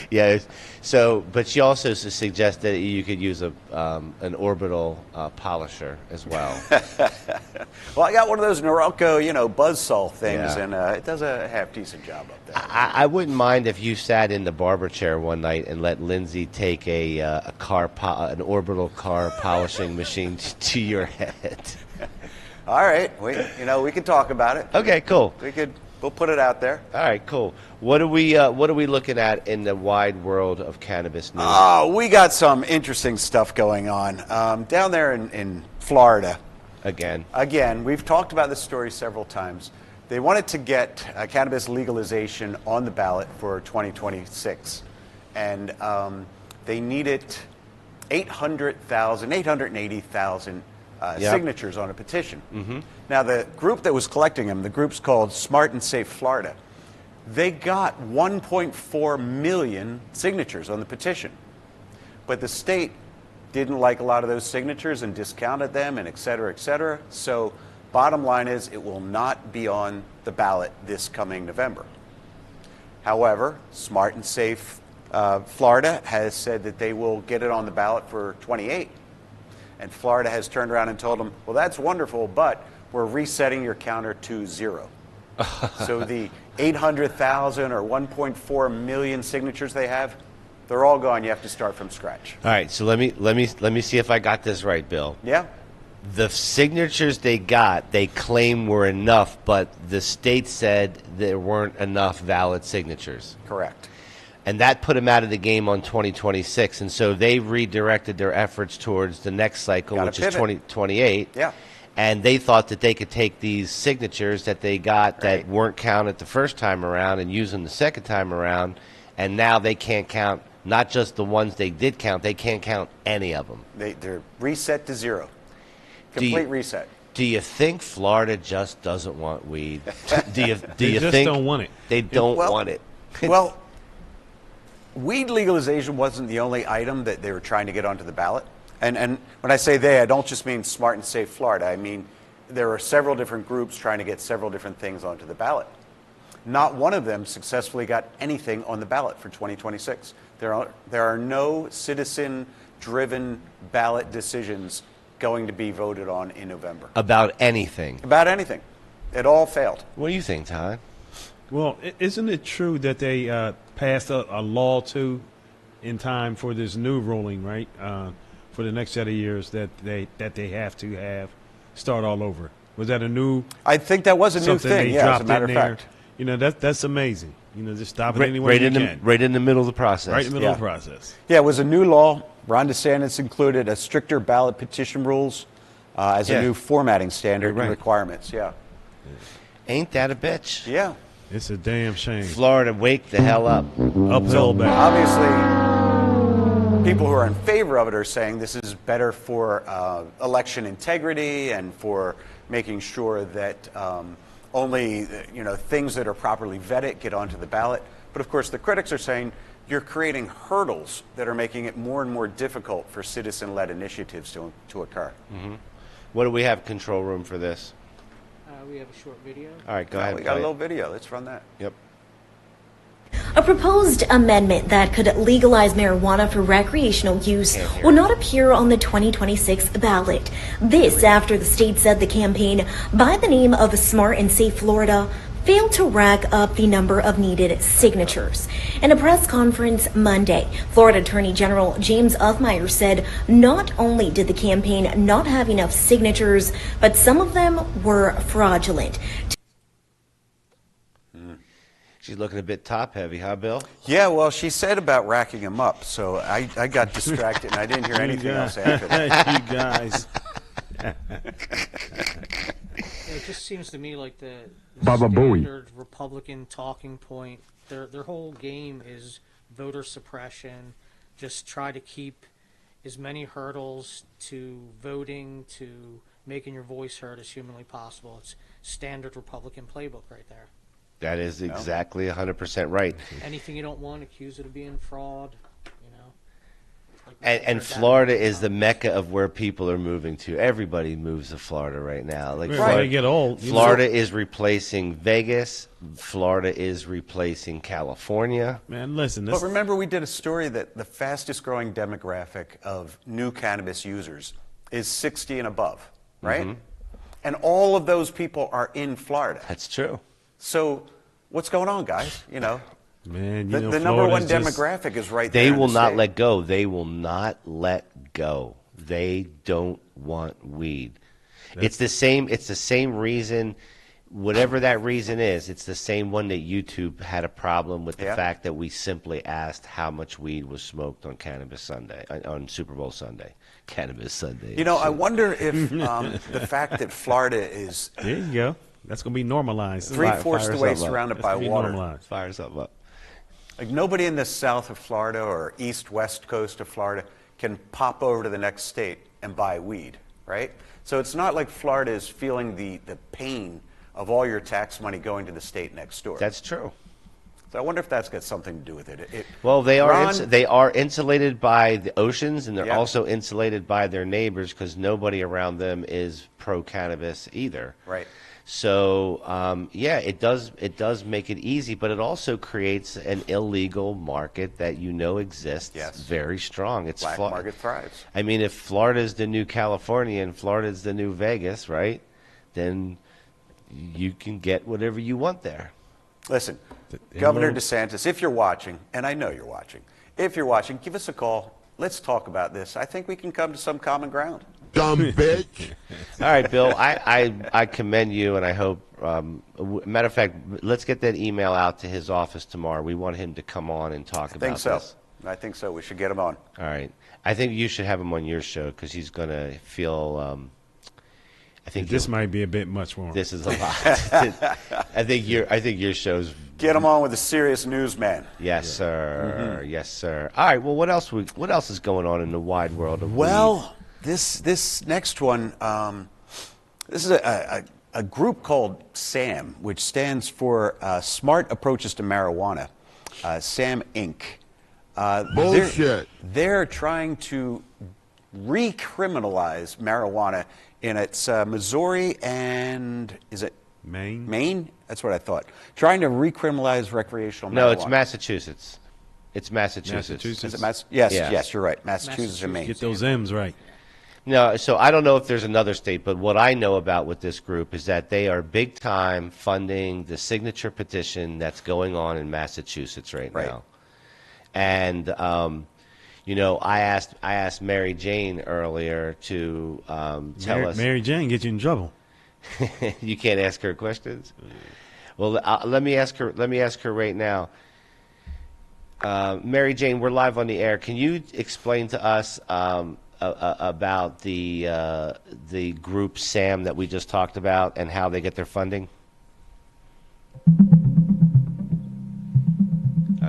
Yeah. So, but she also suggested you could use an orbital polisher as well. well, I got one of those Norelco, buzzsaw things, Yeah. and it does a half decent job up there. I wouldn't mind if you sat in the barber chair one night and let Lindsay take an orbital car polishing machine to your head. All right, we can talk about it. Okay, cool. We'll put it out there. All right, cool. What are we looking at in the wide world of cannabis news? Oh, we got some interesting stuff going on down there in Florida. Again, we've talked about this story several times. They wanted to get cannabis legalization on the ballot for 2026, and they needed 880,000 signatures on a petition. Mm-hmm. Now, the group that was collecting them, the group's called Smart and Safe Florida, they got 1.4 million signatures on the petition. But the state didn't like a lot of those signatures and discounted them and et cetera, et cetera. So bottom line is it will not be on the ballot this coming November. However, Smart and Safe Florida has said that they will get it on the ballot for 28. And Florida has turned around and told them, well, that's wonderful, but we're resetting your counter to 0. So the 800,000 or 1.4 million signatures they have, they're all gone. You have to start from scratch. All right, so let me see if I got this right, Bill. Yeah. The signatures they got, they claim were enough, but the state said there weren't enough valid signatures. Correct. And that put them out of the game on 2026, and so they redirected their efforts towards the next cycle, Gotta which is pivot. 2028. Yeah. And they thought that they could take these signatures that they got that weren't counted the first time around and use them the second time around, and now they can't count not just the ones they did count, they can't count any of them. They're reset to 0. Do you- Complete reset. Do you think Florida just doesn't want weed? Do you They just think don't want it. They don't Well- want it. Well, weed legalization wasn't the only item that they were trying to get onto the ballot. And when I say they, I don't just mean Smart and Safe Florida. I mean there are several different groups trying to get several different things onto the ballot. Not one of them successfully got anything on the ballot for 2026. There are no citizen-driven ballot decisions going to be voted on in November. About anything. About anything. It all failed. What do you think, Todd? Well, isn't it true that they passed a law too in time for this new ruling, right? For the next set of years that they have to have start all over. Was that a new? I think that was a new something thing. they Yeah, as a dropped matter in of there? fact. You know, that's amazing. You know, just stop it anywhere Right you in the can. right in the middle of the process. Right in the middle of the process. Yeah, it was a new law. Ron DeSantis included a stricter ballot petition rules as Yeah. a new formatting standard You're right. and requirements. Yeah. Ain't that a bitch? Yeah. It's a damn shame. Florida, wake the hell up. Uphill battle. Obviously, people who are in favor of it are saying this is better for election integrity and for making sure that only things that are properly vetted get onto the ballot. But of course, the critics are saying you're creating hurdles that are making it more and more difficult for citizen-led initiatives to occur. Mm-hmm. What do we have control room for this? We have a short video. All right, go ahead. We got a little video. Let's run that. Yep. A proposed amendment that could legalize marijuana for recreational use will not appear on the 2026 ballot. This after the state said the campaign by the name of Smart and Safe Florida failed to rack up the number of needed signatures. In a press conference Monday, Florida Attorney General James Uthmeyer said not only did the campaign not have enough signatures, but some of them were fraudulent. She's looking a bit top heavy, huh, Bill? Yeah, well, she said about racking them up, so I got distracted and I didn't hear anything else after that. You guys. It just seems to me like the Baba Booey. standard Republican talking point. Their whole game is voter suppression, just try to keep as many hurdles to voting, to making your voice heard as humanly possible. It's standard Republican playbook right there. That is exactly 100% right. Anything you don't want, accuse it of being fraud, you know. And Florida is the mecca of where people are moving to. Everybody moves to Florida right now. Like Florida get old. Florida is replacing Vegas. Florida is replacing California. Man, listen. But remember, we did a story that the fastest growing demographic of new cannabis users is 60 and above, right? Mm-hmm. And all of those people are in Florida. That's true. So what's going on, guys? You know, man, the number one demographic is right there. They will not let go. They will not let go. They don't want weed. It's the same reason, whatever that reason is. It's the same one that YouTube had a problem with the fact that we simply asked how much weed was smoked on Cannabis Sunday, on Super Bowl Sunday. Cannabis Sunday. You know, I wonder if the fact that Florida is there you go. That's going to be normalized. 3/4 the way surrounded by water. Fire something up. Like nobody in the south of Florida or east-west coast of Florida can pop over to the next state and buy weed, right? So it's not like Florida is feeling the pain of all your tax money going to the state next door. That's true. So I wonder if that's got something to do with it. Well, they are insulated by the oceans, and they're also insulated by their neighbors because nobody around them is pro-cannabis either. Right. So yeah, it does make it easy, but it also creates an illegal market that exists. Yes. Very strong. It's Black market thrives. I mean, if Florida's the new California and Florida's the new Vegas, right? Then you can get whatever you want there. Listen, Governor DeSantis, if you're watching, and I know you're watching, if you're watching, give us a call. Let's talk about this. I think we can come to some common ground. Dumb bitch. All right, Bill, I commend you, and I hope, matter of fact, let's get that email out to his office tomorrow. We want him to come on and talk about this. I think so. We should get him on. All right. I think you should have him on your show because he's going to feel I think this might be a bit much for him. This is a lot. I think your show's get him on with a serious newsman. Yes, sir. Mm-hmm. Yes, sir. All right. Well, what else is going on in the wide world of weed? This next one, this is a group called SAM, which stands for Smart Approaches to Marijuana, SAM Inc. Bullshit. They're trying to recriminalize marijuana in its Missouri and is it Maine? Maine? That's what I thought. Trying to recriminalize recreational marijuana. No, it's Massachusetts. It's Massachusetts. Is it yes, you're right. Massachusetts and Maine. Get those M's right. No, so I don't know if there's another state, but what I know about with this group is that they are big time funding the signature petition that's going on in Massachusetts right now. And I asked Mary Jane earlier to tell us. Mary Jane get you in trouble. You can't ask her questions. Well, let me ask her. Let me ask her right now. Mary Jane, we're live on the air. Can you explain to us about the group SAM that we just talked about and how they get their funding?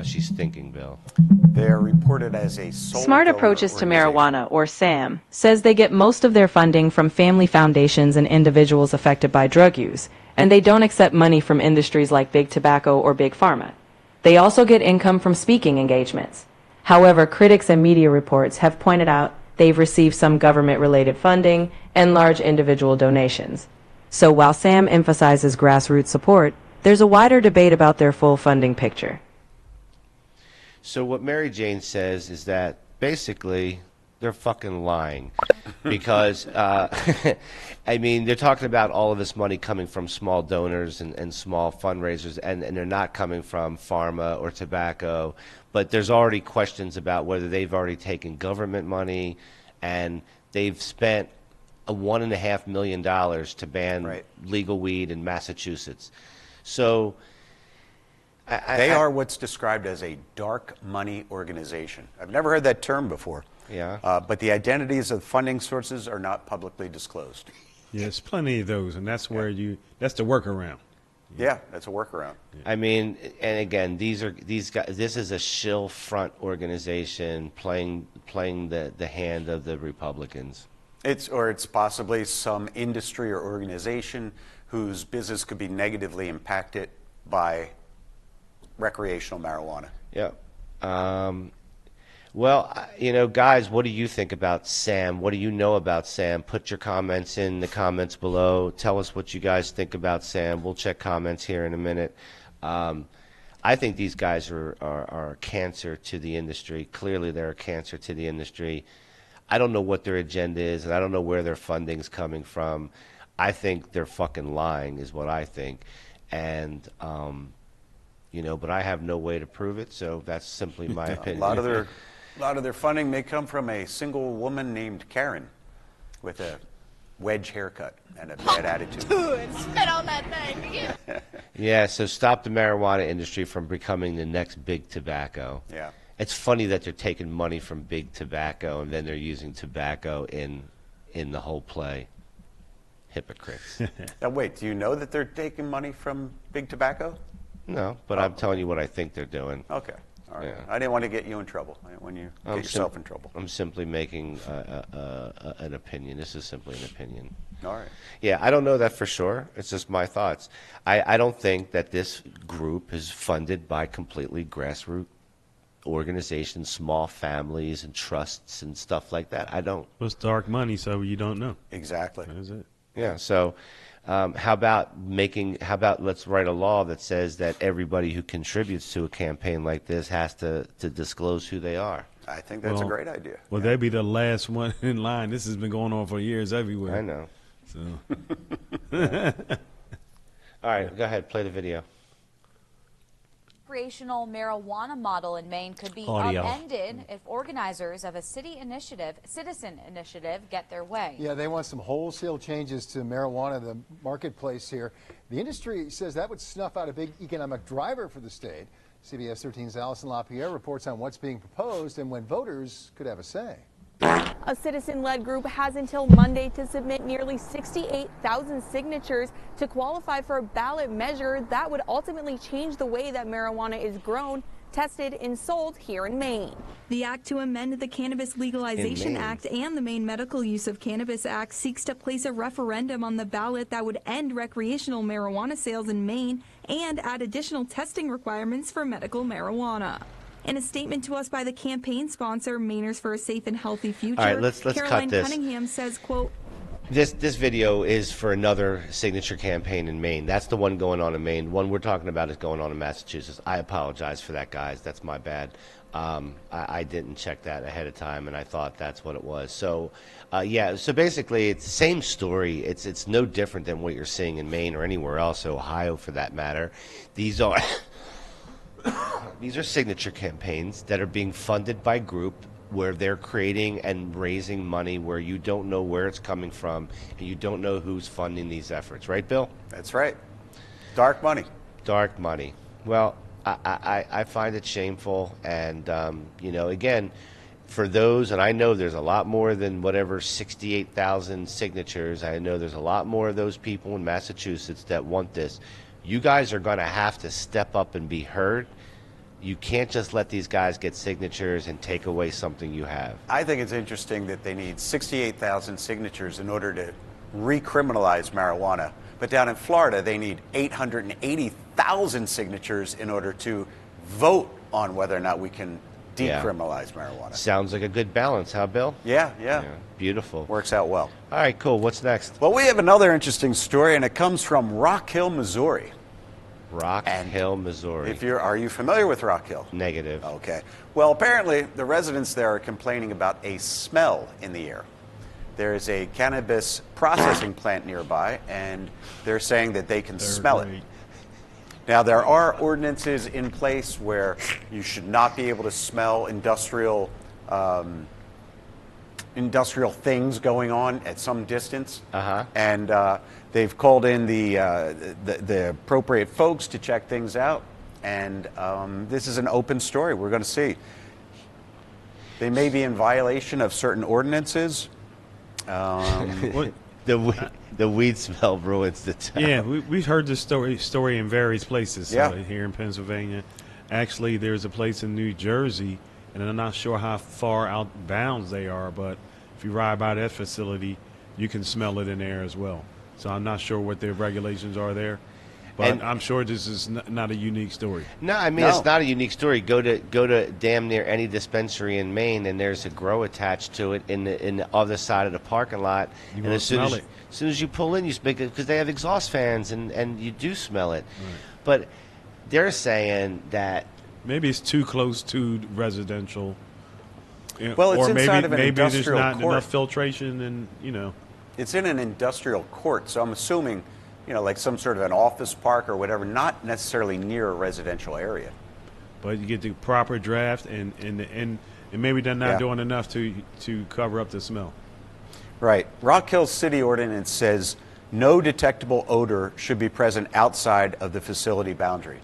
She's thinking, Bill. They're reported as a sole Smart Approaches to Marijuana, or SAM, says they get most of their funding from family foundations and individuals affected by drug use, and they don't accept money from industries like big tobacco or big pharma. They also get income from speaking engagements. However, critics and media reports have pointed out they've received some government-related funding and large individual donations. So while SAM emphasizes grassroots support, there's a wider debate about their full funding picture. So what Mary Jane says is that basically they're fucking lying because, I mean, they're talking about all of this money coming from small donors and small fundraisers, and they're not coming from pharma or tobacco. But there's already questions about whether they've already taken government money, and they've spent $1.5 million to ban legal weed in Massachusetts. So they are what's described as a dark money organization. I've never heard that term before. Yeah. But the identities of funding sources are not publicly disclosed. Yeah, there's plenty of those, and that's where that's the workaround. Yeah, that's a workaround. I mean, and again, these guys. This is a shill front organization playing the hand of the Republicans. It's possibly some industry or organization whose business could be negatively impacted by recreational marijuana. Yeah. Well, guys, what do you think about Sam? What do you know about Sam? Put your comments in the comments below. Tell us what you guys think about Sam. We'll check comments here in a minute. I think these guys are a cancer to the industry. Clearly, they're a cancer to the industry. I don't know what their agenda is, and I don't know where their funding's coming from. I think they're fucking lying, is what I think. And, but I have no way to prove it, so that's simply my opinion. A lot of their funding may come from a single woman named Karen with a wedge haircut and a bad attitude. Spit on that thing. Yeah, so stop the marijuana industry from becoming the next big tobacco. Yeah. It's funny that they're taking money from big tobacco and then they're using tobacco in the whole play. Hypocrites. Now, wait, do you know that they're taking money from big tobacco? No, but I'm telling you what I think they're doing. Okay. All right. Yeah. I didn't want to get you in trouble. I didn't want you to get yourself in trouble. I'm simply making an opinion. This is simply an opinion. All right. Yeah, I don't know that for sure. It's just my thoughts. I don't think that this group is funded by completely grassroots organizations, small families and trusts and stuff like that. I don't. Well, it's dark money, so you don't know. Exactly. That is it. Yeah, so how about let's write a law that says that everybody who contributes to a campaign like this has to disclose who they are. I think that's a great idea. Well, they'd be the last one in line. This has been going on for years everywhere. I know. So. All right, go ahead, play the video. Recreational marijuana model in Maine could be upended if organizers of a citizen initiative get their way. Yeah, they want some wholesale changes to marijuana, the marketplace here. The industry says that would snuff out a big economic driver for the state. CBS 13's Allison LaPierre reports on what's being proposed and when voters could have a say. A citizen-led group has until Monday to submit nearly 68,000 signatures to qualify for a ballot measure that would ultimately change the way that marijuana is grown, tested, and sold here in Maine. The act to amend the Cannabis Legalization Act and the Maine Medical Use of Cannabis Act seeks to place a referendum on the ballot that would end recreational marijuana sales in Maine and add additional testing requirements for medical marijuana. In a statement to us by the campaign sponsor, Mainers for a Safe and Healthy Future, all right, let's Caroline cut this. Cunningham says, quote, This video is for another signature campaign in Maine. That's the one going on in Maine. One we're talking about is going on in Massachusetts. I apologize for that, guys. That's my bad. I didn't check that ahead of time, and I thought that's what it was. So, yeah. So basically, it's the same story. It's no different than what you're seeing in Maine or anywhere else, Ohio for that matter. These are signature campaigns that are being funded by group where they're creating and raising money where you don't know where it's coming from and you don't know who's funding these efforts. Right, Bill? That's right. Dark money. Dark money. Well, I find it shameful. And, again, for those, and I know there's a lot more than whatever 68,000 signatures. I know there's a lot more of those people in Massachusetts that want this. You guys are going to have to step up and be heard. You can't just let these guys get signatures and take away something you have. I think it's interesting that they need 68,000 signatures in order to recriminalize marijuana. But down in Florida, they need 880,000 signatures in order to vote on whether or not we can decriminalize marijuana. Sounds like a good balance, huh, Bill? Yeah. Beautiful. Works out well. All right, cool. What's next? Well, we have another interesting story, and it comes from Rock Hill, Missouri. Rock Hill, Missouri. Are you familiar with Rock Hill? Negative. Okay. Well, apparently the residents there are complaining about a smell in the air. There is a cannabis processing plant nearby, and they're saying that they can smell it. Now, there are ordinances in place where you should not be able to smell industrial things going on at some distance. And they've called in the appropriate folks to check things out. And this is an open story. We're going to see. They may be in violation of certain ordinances. The weed smell ruins the town. Yeah, we've heard this story in various places here in Pennsylvania. Actually, there's a place in New Jersey, and I'm not sure how far out bounds they are, but if you ride by that facility, you can smell it in there as well. So I'm not sure what their regulations are there, but I'm sure this is not a unique story. No, I mean it's not a unique story. Go to damn near any dispensary in Maine, and there's a grow attached to it in the other side of the parking lot. You and won't smell it. As soon as you pull in, you smell it because they have exhaust fans, and you do smell it. Right. But they're saying that maybe it's too close to residential. Well, it's or inside of an maybe there's industrial not court. enough filtration, and It's in an industrial court, so I'm assuming, like some sort of an office park or whatever, not necessarily near a residential area. But you get the proper draft, and maybe they're not doing enough to cover up the smell. Right. Rock Hill City Ordinance says no detectable odor should be present outside of the facility boundary.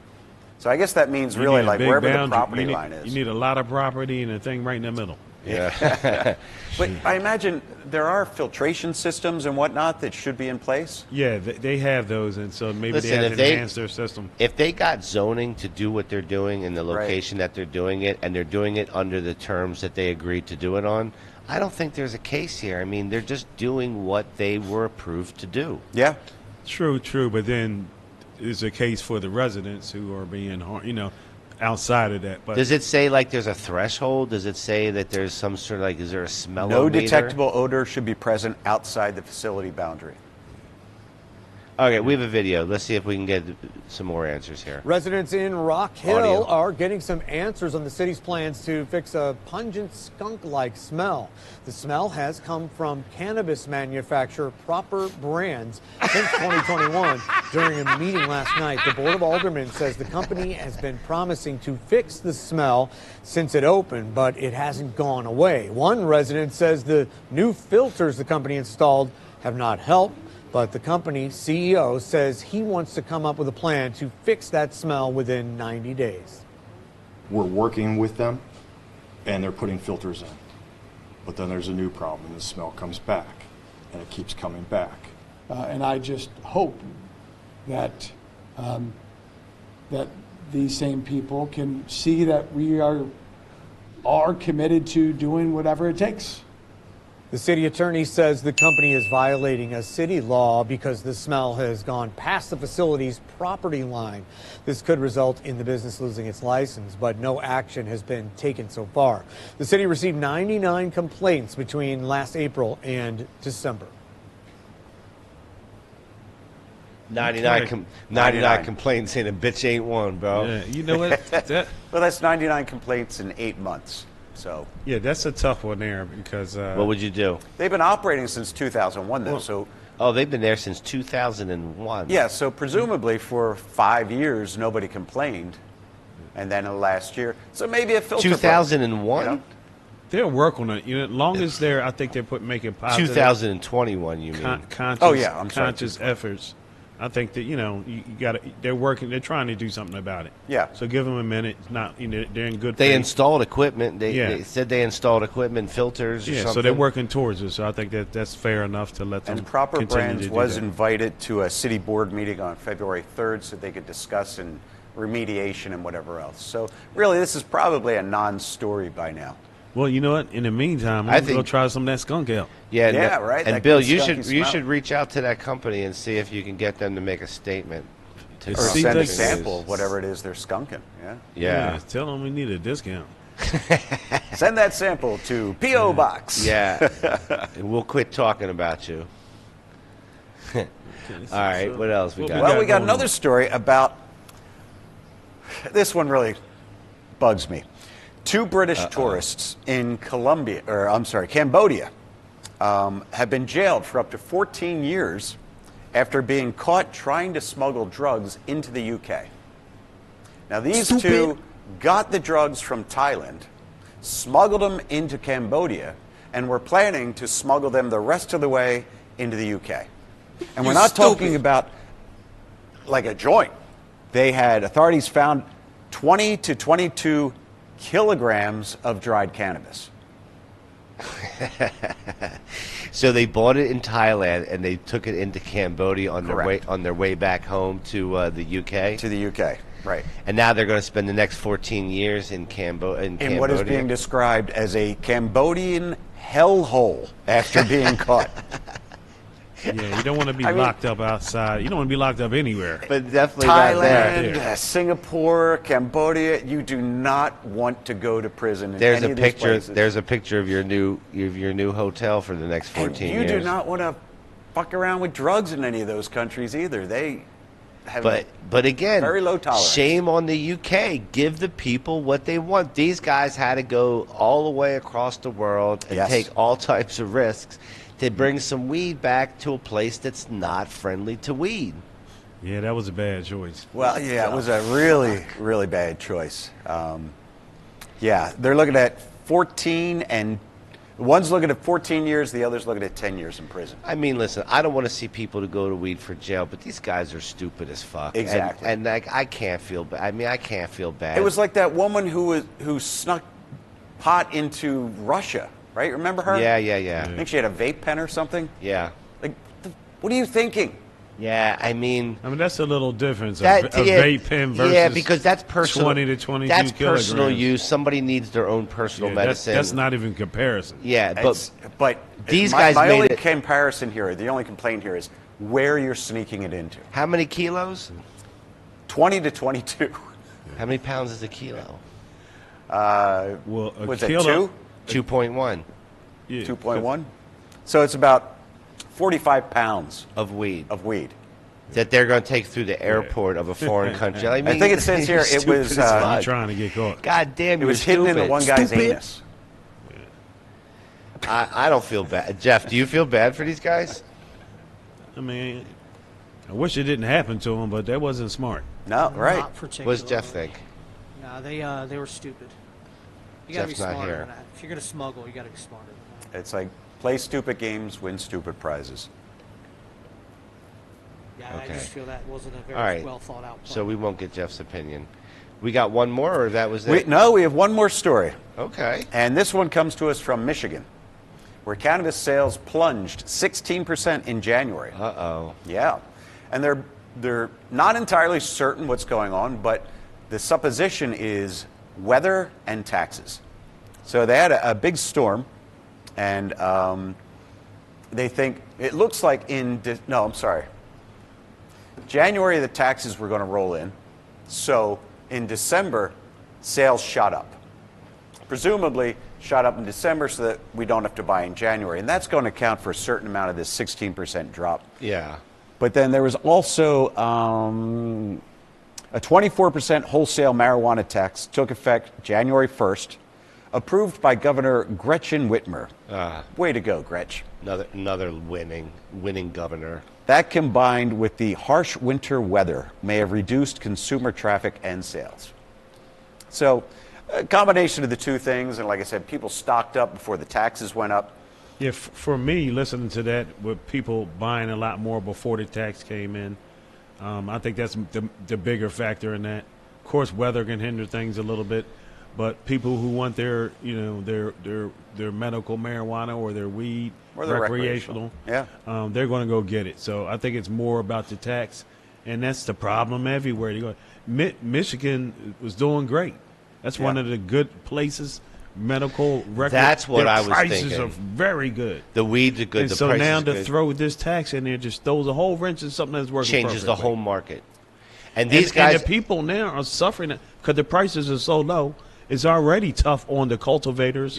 So I guess that means You really need a like big wherever the boundary. property You need- line is. You need a lot of property and a thing right in the middle. Yeah. But I imagine there are filtration systems and whatnot that should be in place. Yeah, they have those, and so maybe Listen, they have if to they- enhance their system. If they got zoning to do what they're doing in the location that they're doing it, and they're doing it under the terms that they agreed to do it on, I don't think there's a case here. I mean, they're just doing what they were approved to do. Yeah. True, but then there's a case for the residents who are being harmed, outside of that. But Does it say like there's a threshold? Does it say that there's some sort of like, is there a smell? No detectable odor should be present outside the facility boundary. Okay, we have a video. Let's see if we can get some more answers here. Residents in Rock Hill Audio. are getting some answers on the city's plans to fix a pungent skunk-like smell. The smell has come from cannabis manufacturer Proper Brands since 2021. During a meeting last night, the Board of Aldermen says the company has been promising to fix the smell since it opened, but it hasn't gone away. One resident says the new filters the company installed have not helped, but the company CEO says he wants to come up with a plan to fix that smell within 90 days. We're working with them, and they're putting filters in. But then there's a new problem. The smell comes back, and it keeps coming back. And I just hope that that these same people can see that we are committed to doing whatever it takes. The city attorney says the company is violating a city law because the smell has gone past the facility's property line. This could result in the business losing its license, but no action has been taken so far. The city received 99 complaints between last April and December. 99 complaints and a bitch ain't one, bro. Yeah, you know what? Well, that's 99 complaints in 8 months. So yeah, that's a tough one there because what would you do? They've been operating since 2001, though. So they've been there since 2001. yeah, so presumably for 5 years nobody complained, and then in the last year, so maybe a filter. 2001. They'll work on it. As long as they're, I think they're making positive. 2021, you mean? Conscious, conscious efforts. I think that you got to. They're working. They're trying to do something about it. Yeah. So give them a minute. It's not. They're in good. They faith. installed equipment. They said they installed equipment, filters. Or Yeah. something. So they're working towards it. So I think that's fair enough to let them. And Proper continue Brands to do was that. invited to a city board meeting on February 3rd so they could discuss and remediation and whatever else. So really, this is probably a non-story by now. Well, you know what? In the meantime, I'm going to try some of that skunk out. Yeah, Yeah, right, And that Bill, good you skunky should smell. reach out to that company and see if you can get them to make a statement. Or send a sample of whatever it is they're skunking. Yeah. Tell them we need a discount. Send that sample to P.O. Box. Yeah. And we'll quit talking about you. All right, what else we got? Well, we got another story about, this one really bugs me. 2 British tourists in Cambodia have been jailed for up to 14 years after being caught trying to smuggle drugs into the UK. Now, these two got the drugs from Thailand, smuggled them into Cambodia, and were planning to smuggle them the rest of the way into the UK. And we're not talking about like a joint. Authorities found 20 to 22 kilograms of dried cannabis. So they bought it in Thailand and they took it into Cambodia on Correct. their way back home to the UK. To the UK, right. And now they're going to spend the next 14 years in Cambodia. In what is being described as a Cambodian hellhole after being caught. Yeah, you don't want to be locked up outside. You don't want to be locked up anywhere. But definitely not Thailand, there. Singapore, Cambodia. You do not want to go to prison. In There's any a of these picture. places. There's a picture of your new hotel for the next 14 You years. do not want to fuck around with drugs in any of those countries either. They have But again, very low tolerance. shame on the UK. Give the people what they want. These guys had to go all the way across the world and Yes. take all types of risks to bring some weed back to a place that's not friendly to weed. Yeah, that was a bad choice. Well, yeah, it was a really, really bad choice. Yeah, they're looking at 14 and one's looking at 14 years, the other's looking at 10 years in prison. I mean, listen, I don't want to see people to go to weed for jail, but these guys are stupid as fuck. Exactly. And like, I can't feel bad. I mean, I can't feel bad. It was like that woman who snuck pot into Russia, right? Remember her? Yeah. I think she had a vape pen or something. Yeah. Like, what are you thinking? Yeah, I mean that's a little difference. That, a vape pen versus yeah, because that's personal. 20 to 22 That's kilograms. personal use. Somebody needs their own personal Yeah, medicine. That's not even comparison. Yeah, But these my, guys my made only it. comparison here, the only complaint here is where you're sneaking it into. How many kilos? 20 to 22. How many pounds is a kilo? Well, a was kilo, it 2? 2.1. Yeah. 2.1. So it's about 45 pounds of weed. That they're going to take through the airport of a foreign country. I, mean, I think it says here it was I'm trying to get caught. God damn, it was hidden in the one guy's anus. I don't feel bad. Jeff, do you feel bad for these guys? I mean, I wish it didn't happen to them, but that wasn't smart. No, right. Not particularly. What does Jeff think? No, they were stupid. You got to be Jeff's not smarter here. than that. If you're going to smuggle, you got to be smarter than that. It's like play stupid games, win stupid prizes. Yeah, Okay. I just feel that wasn't a All very right. well thought out plan. So we won't get Jeff's opinion. We got one more, or that was it? No, we have one more story. Okay. And this one comes to us from Michigan, where cannabis sales plunged 16% in January. Uh-oh. Yeah. And they're not entirely certain what's going on, but the supposition is weather and taxes. So they had a big storm, and they think, it looks like January the taxes were going to roll in. So in December, sales shot up. Presumably shot up in December so that we don't have to buy in January. And that's going to account for a certain amount of this 16% drop. Yeah. But then there was also a 24% wholesale marijuana tax took effect January 1st, approved by Governor Gretchen Whitmer. Way to go, Gretch. Another winning governor. That combined with the harsh winter weather may have reduced consumer traffic and sales. So a combination of the two things, and like I said, people stocked up before the taxes went up. Yeah, for me, listening to that, with people buying a lot more before the tax came in, I think that's the bigger factor in that. Of course, weather can hinder things a little bit, but people who want their medical marijuana or their weed, Or their recreational, recreational. they're going to go get it. So I think it's more about the tax, and that's the problem everywhere. You go, Michigan was doing great. That's one of the good places. Medical record. That's what Their I was prices thinking. are very good. The weeds are good. And the so price now is to good. throw this tax in there just throws a whole wrench in something that's working Changes the perfectly. whole market. And these guys, and the people now are suffering because the prices are so low. It's already tough on the cultivators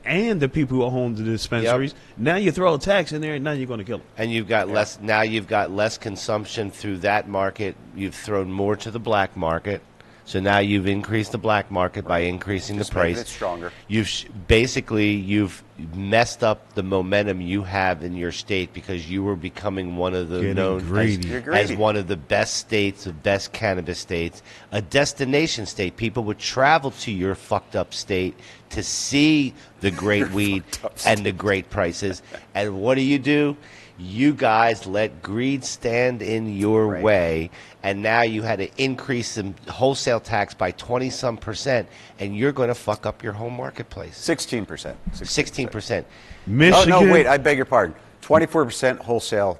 and the people who own the dispensaries. Now you throw a tax in there, and now you're going to kill them. and you've got less. Now you've got less consumption through that market. You've thrown more to the black market. So now you've increased the black market by increasing Just the price. making it stronger. You've messed up the momentum you have in your state because you were becoming one of the Getting known greedy. You're as greedy. one of the best states, the best cannabis states, a destination state. People would travel to your fucked up state to see the great weed and the great prices. And what do? You guys let greed stand in your way, and now you had to increase the wholesale tax by 20-some%, and you're going to fuck up your home marketplace. 16%. 16%. Michigan. Oh, no, wait, I beg your pardon. 24% wholesale,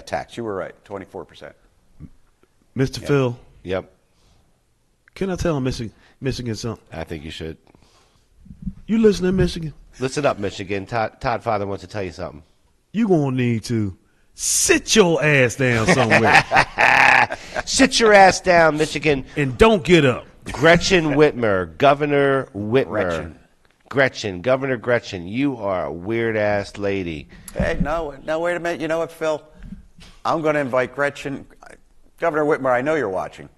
tax. You were right, 24%. Mr. Phil. Yep. Can I tell Michigan something? I think you should. You listen to Michigan? Listen up, Michigan. Todd Father wants to tell you something. You going to need to sit your ass down somewhere. Sit your ass down, Michigan. And don't get up. Gretchen Whitmer, Governor Whitmer. Governor Gretchen, you are a weird-ass lady. Hey, no, wait a minute. You know what, Phil? I'm going to invite Gretchen. Governor Whitmer, I know you're watching.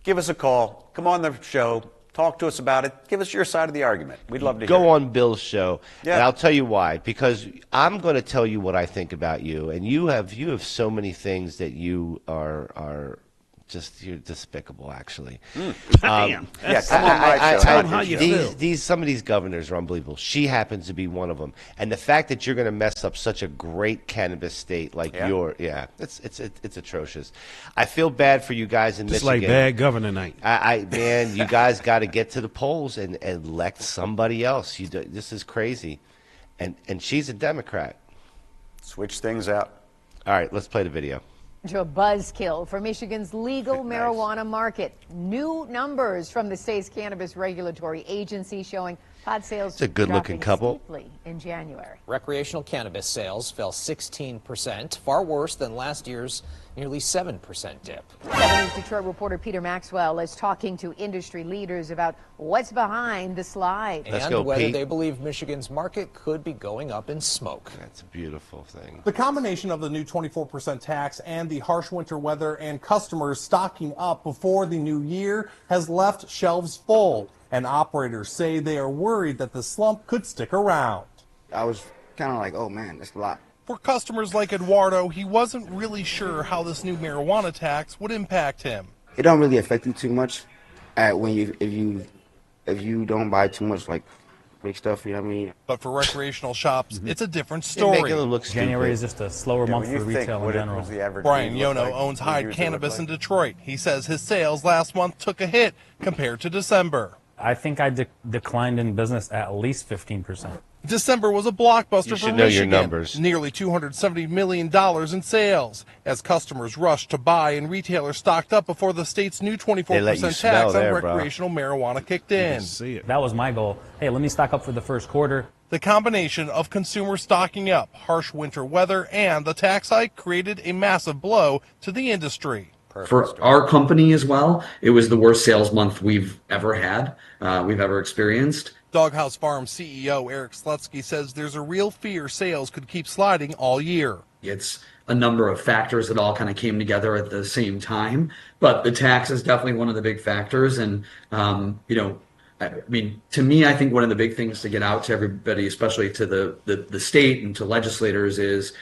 Give us a call. Come on the show. Talk to us about it. Give us your side of the argument. We'd love to hear Go on Bill's show, Yeah. and I'll tell you why. Because I'm going to tell you what I think about you, and you have so many things that you are just you're despicable, actually. Damn. Yeah, come on my show. How you feel. Some of these governors are unbelievable. She happens to be one of them, and the fact that you're going to mess up such a great cannabis state like it's atrocious. I feel bad for you guys in Just Michigan. like bad governor night. Man, you guys got to get to the polls and elect somebody else. This is crazy, and she's a Democrat. Switch things out. All right, let's play the video. To a buzzkill for Michigan's legal marijuana market. New numbers from the state's cannabis regulatory agency showing pot sales It's a good-looking dropping couple. steeply in January. Recreational cannabis sales fell 16%, far worse than last year's nearly 7% dip. 7 News Detroit reporter Peter Maxwell is talking to industry leaders about what's behind the slide. And whether they believe Michigan's market could be going up in smoke. That's a beautiful thing. The combination of the new 24% tax and the harsh winter weather and customers stocking up before the new year has left shelves full. And operators say they are worried that the slump could stick around. I was kind of like, oh man, that's a lot. For customers like Eduardo, he wasn't really sure how this new marijuana tax would impact him. It don't really affect you too much if you don't buy too much like big stuff, you know what I mean? But for recreational shops, it's a different story. January is just a slower month for retail in general. Brian Yono owns Hyde Cannabis in Detroit. He says his sales last month took a hit compared to December. I think I declined in business at least 15%. December was a blockbuster You for should know your Michigan. numbers. Nearly $270 million in sales as customers rushed to buy and retailers stocked up before the state's new 24% tax on recreational marijuana kicked in. That was my goal. Hey, let me stock up for the first quarter. The combination of consumers stocking up, harsh winter weather, and the tax hike created a massive blow to the industry. For our company as well, it was the worst sales month we've ever had, we've ever experienced. Doghouse Farm CEO Eric Slutsky says there's a real fear sales could keep sliding all year. It's a number of factors that all kind of came together at the same time, but the tax is definitely one of the big factors. And, I mean, to me, I think one of the big things to get out to everybody, especially to the state and to legislators, is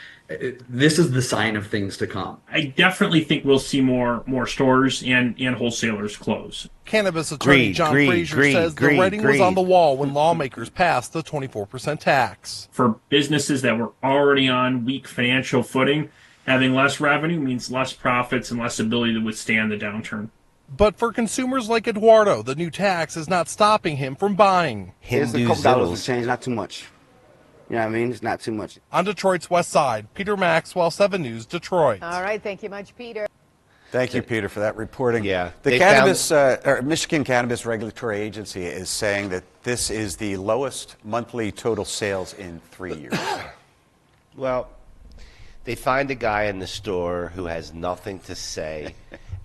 this is the sign of things to come. I definitely think we'll see more stores and wholesalers close. Cannabis attorney John Frazier says the writing was on the wall when lawmakers passed the 24% tax. For businesses that were already on weak financial footing, having less revenue means less profits and less ability to withstand the downturn. But for consumers like Eduardo, the new tax is not stopping him from buying. It's a couple dollars to change, not too much. You know what I mean? It's not too much. On Detroit's west side, Peter Maxwell, 7 News, Detroit. All right, thank you much, Peter. Thank you, Peter, for that reporting. Yeah. The Michigan Cannabis Regulatory Agency is saying that this is the lowest monthly total sales in 3 years. Well, they find a guy in the store who has nothing to say,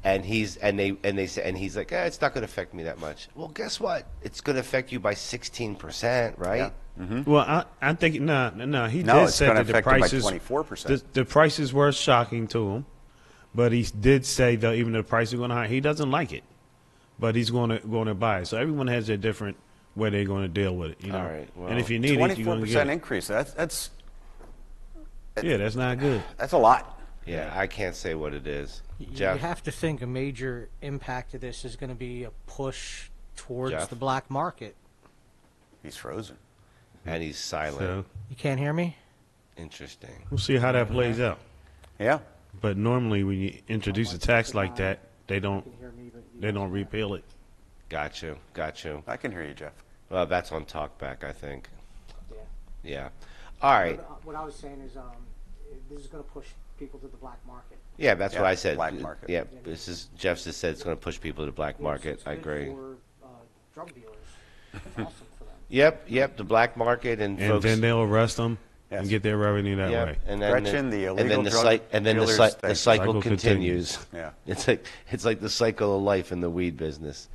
and he's like, it's not going to affect me that much. Well, guess what? It's going to affect you by 16%, right? Yeah. Mm-hmm. Well, I think he did say that the prices, by 24%. The prices were shocking to him, but he did say that even though the price is going high, he doesn't like it, but he's going to buy it. So everyone has their different way they're going to deal with it. You know? All right. Well, and if you need it, you're going to get 24% it. increase. That's not good. That's a lot. Yeah, I can't say what it is. You Jeff? have to think a major impact of this is going to be a push towards Jeff? the black market. He's frozen. And he's silent. So, You can't hear me? Interesting. We'll see how that plays out. Yeah. But normally when you introduce a tax like that, they don't repeal it. Got you. I can hear you, Jeff. Well, that's on Talkback, I think. Yeah. All right. What I was saying is this is going to push people to the black market. Yeah, that's what I said. Black market. Yeah, this is Jeff just said it's going to push people to the black market. I agree. For drug dealers. It's awesome for them. Yep, the black market and folks. then they'll arrest them and get their revenue that way. And then Gretchen, the illegal drug dealers, the cycle continues. Yeah. It's like the cycle of life in the weed business.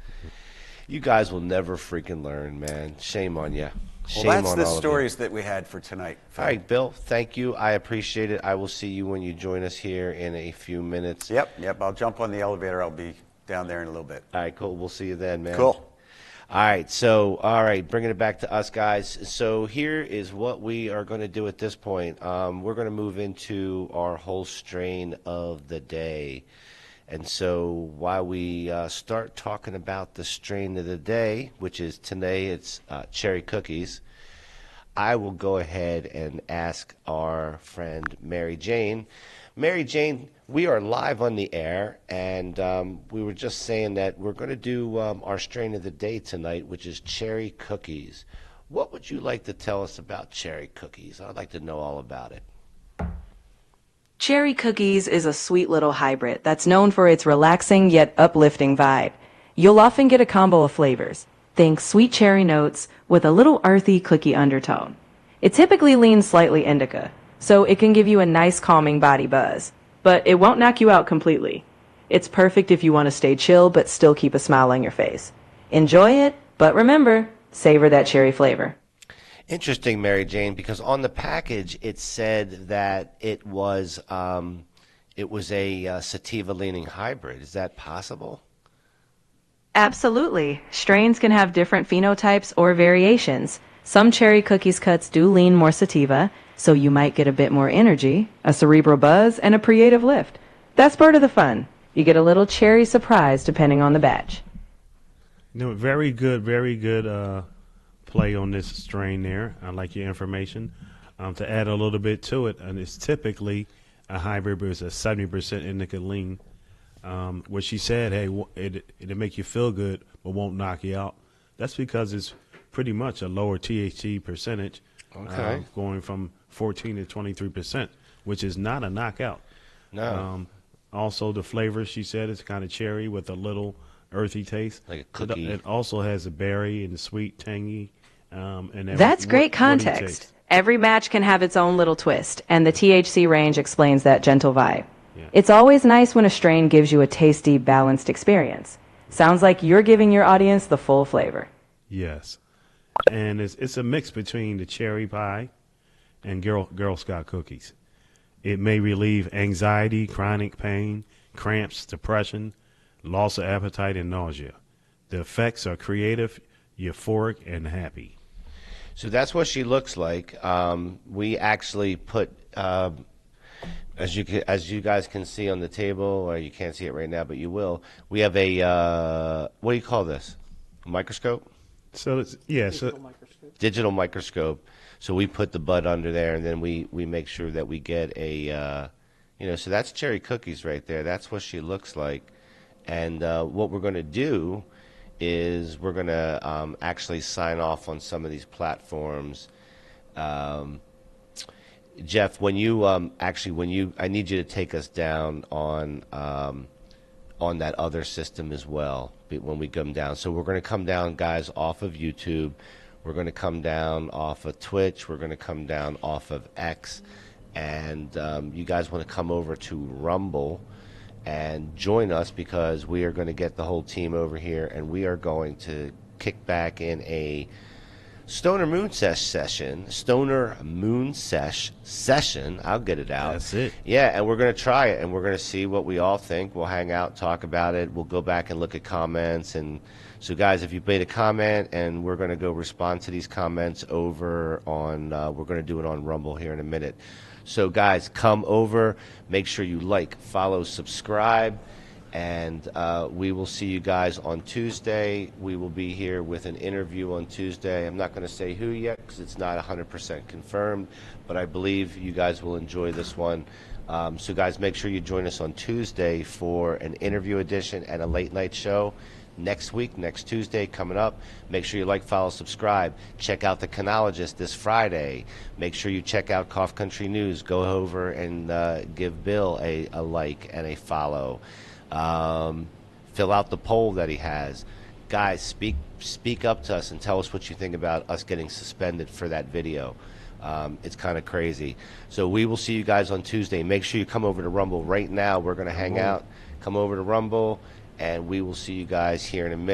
You guys will never freaking learn, man. Shame on you. Well, that's the stories that we had for tonight. All right, Bill, thank you. I appreciate it. I will see you when you join us here in a few minutes. Yep. I'll jump on the elevator. I'll be down there in a little bit. All right, cool. We'll see you then, man. Cool. All right, bringing it back to us, guys. So here is what we are going to do at this point. We're going to move into our whole strain of the day. And so while we start talking about the strain of the day, which is today, it's cherry cookies, I will go ahead and ask our friend Mary Jane. Mary Jane, we are live on the air, and we were just saying that we're going to do our strain of the day tonight, which is cherry cookies. What would you like to tell us about cherry cookies? I'd like to know all about it. Cherry Cookies is a sweet little hybrid that's known for its relaxing yet uplifting vibe. You'll often get a combo of flavors. Think sweet cherry notes with a little earthy cookie undertone. It typically leans slightly indica, so it can give you a nice calming body buzz, but it won't knock you out completely. It's perfect if you want to stay chill but still keep a smile on your face. Enjoy it, but remember, savor that cherry flavor. Interesting, Mary Jane, because on the package it said that it was a sativa-leaning hybrid. Is that possible? Absolutely. Strains can have different phenotypes or variations. Some cherry cookies cuts do lean more sativa, so you might get a bit more energy, a cerebral buzz, and a creative lift. That's part of the fun. You get a little cherry surprise depending on the batch. Very good play on this strain there. I like your information. To add a little bit to it, and it's typically a hybrid, but it's a 70% indica lean. What she said, hey, it'll make you feel good, but won't knock you out. That's because it's pretty much a lower THC percentage, going from 14 to 23%, which is not a knockout. No. Also, the flavor, she said, is kind of cherry with a little earthy taste. Like a cookie. It also has a berry and sweet, tangy. And that's great context. Every match can have its own little twist, and the THC range explains that gentle vibe. Yeah. It's always nice when a strain gives you a tasty, balanced experience. Sounds like you're giving your audience the full flavor. Yes. And it's a mix between the cherry pie and Girl Scout cookies. It may relieve anxiety, chronic pain, cramps, depression, loss of appetite, and nausea. The effects are creative, euphoric, and happy. So that's what she looks like. We actually put, as you guys can see on the table, or you can't see it right now, but you will. We have a what do you call this? A microscope? So it's digital microscope. So we put the bud under there, and then we make sure that we get a, so that's cherry cookies right there. That's what she looks like. And what we're going to do is we're going to actually sign off on some of these platforms. Jeff, when you I need you to take us down on that other system as well when we come down. So we're going to come down, guys, off of YouTube. We're going to come down off of Twitch. We're going to come down off of X. And you guys want to come over to Rumble and join us, because we are going to get the whole team over here, and we are going to kick back in a Stoner Moon session. I'll get it out. That's it. Yeah, and we're going to try it, and we're going to see what we all think. We'll hang out, talk about it. We'll go back and look at comments. And so, guys, if you've made a comment, and we're going to go respond to these comments over on, we're going to do it on Rumble here in a minute. So, guys, come over. Make sure you like, follow, subscribe, And we will see you guys on Tuesday. We will be here with an interview on Tuesday. I'm not going to say who yet because it's not 100% confirmed, but I believe you guys will enjoy this one. So guys, make sure you join us on Tuesday for an interview edition and a late night show. Next week, next Tuesday, coming up. Make sure you like, follow, subscribe. Check out The Canologist this Friday. Make sure you check out Cough Country News. Go over and give Bill a like and a follow. Fill out the poll that he has. Guys, speak up to us and tell us what you think about us getting suspended for that video. It's kind of crazy. So we will see you guys on Tuesday. Make sure you come over to Rumble right now. We're going to hang out. Come over to Rumble, and we will see you guys here in a minute.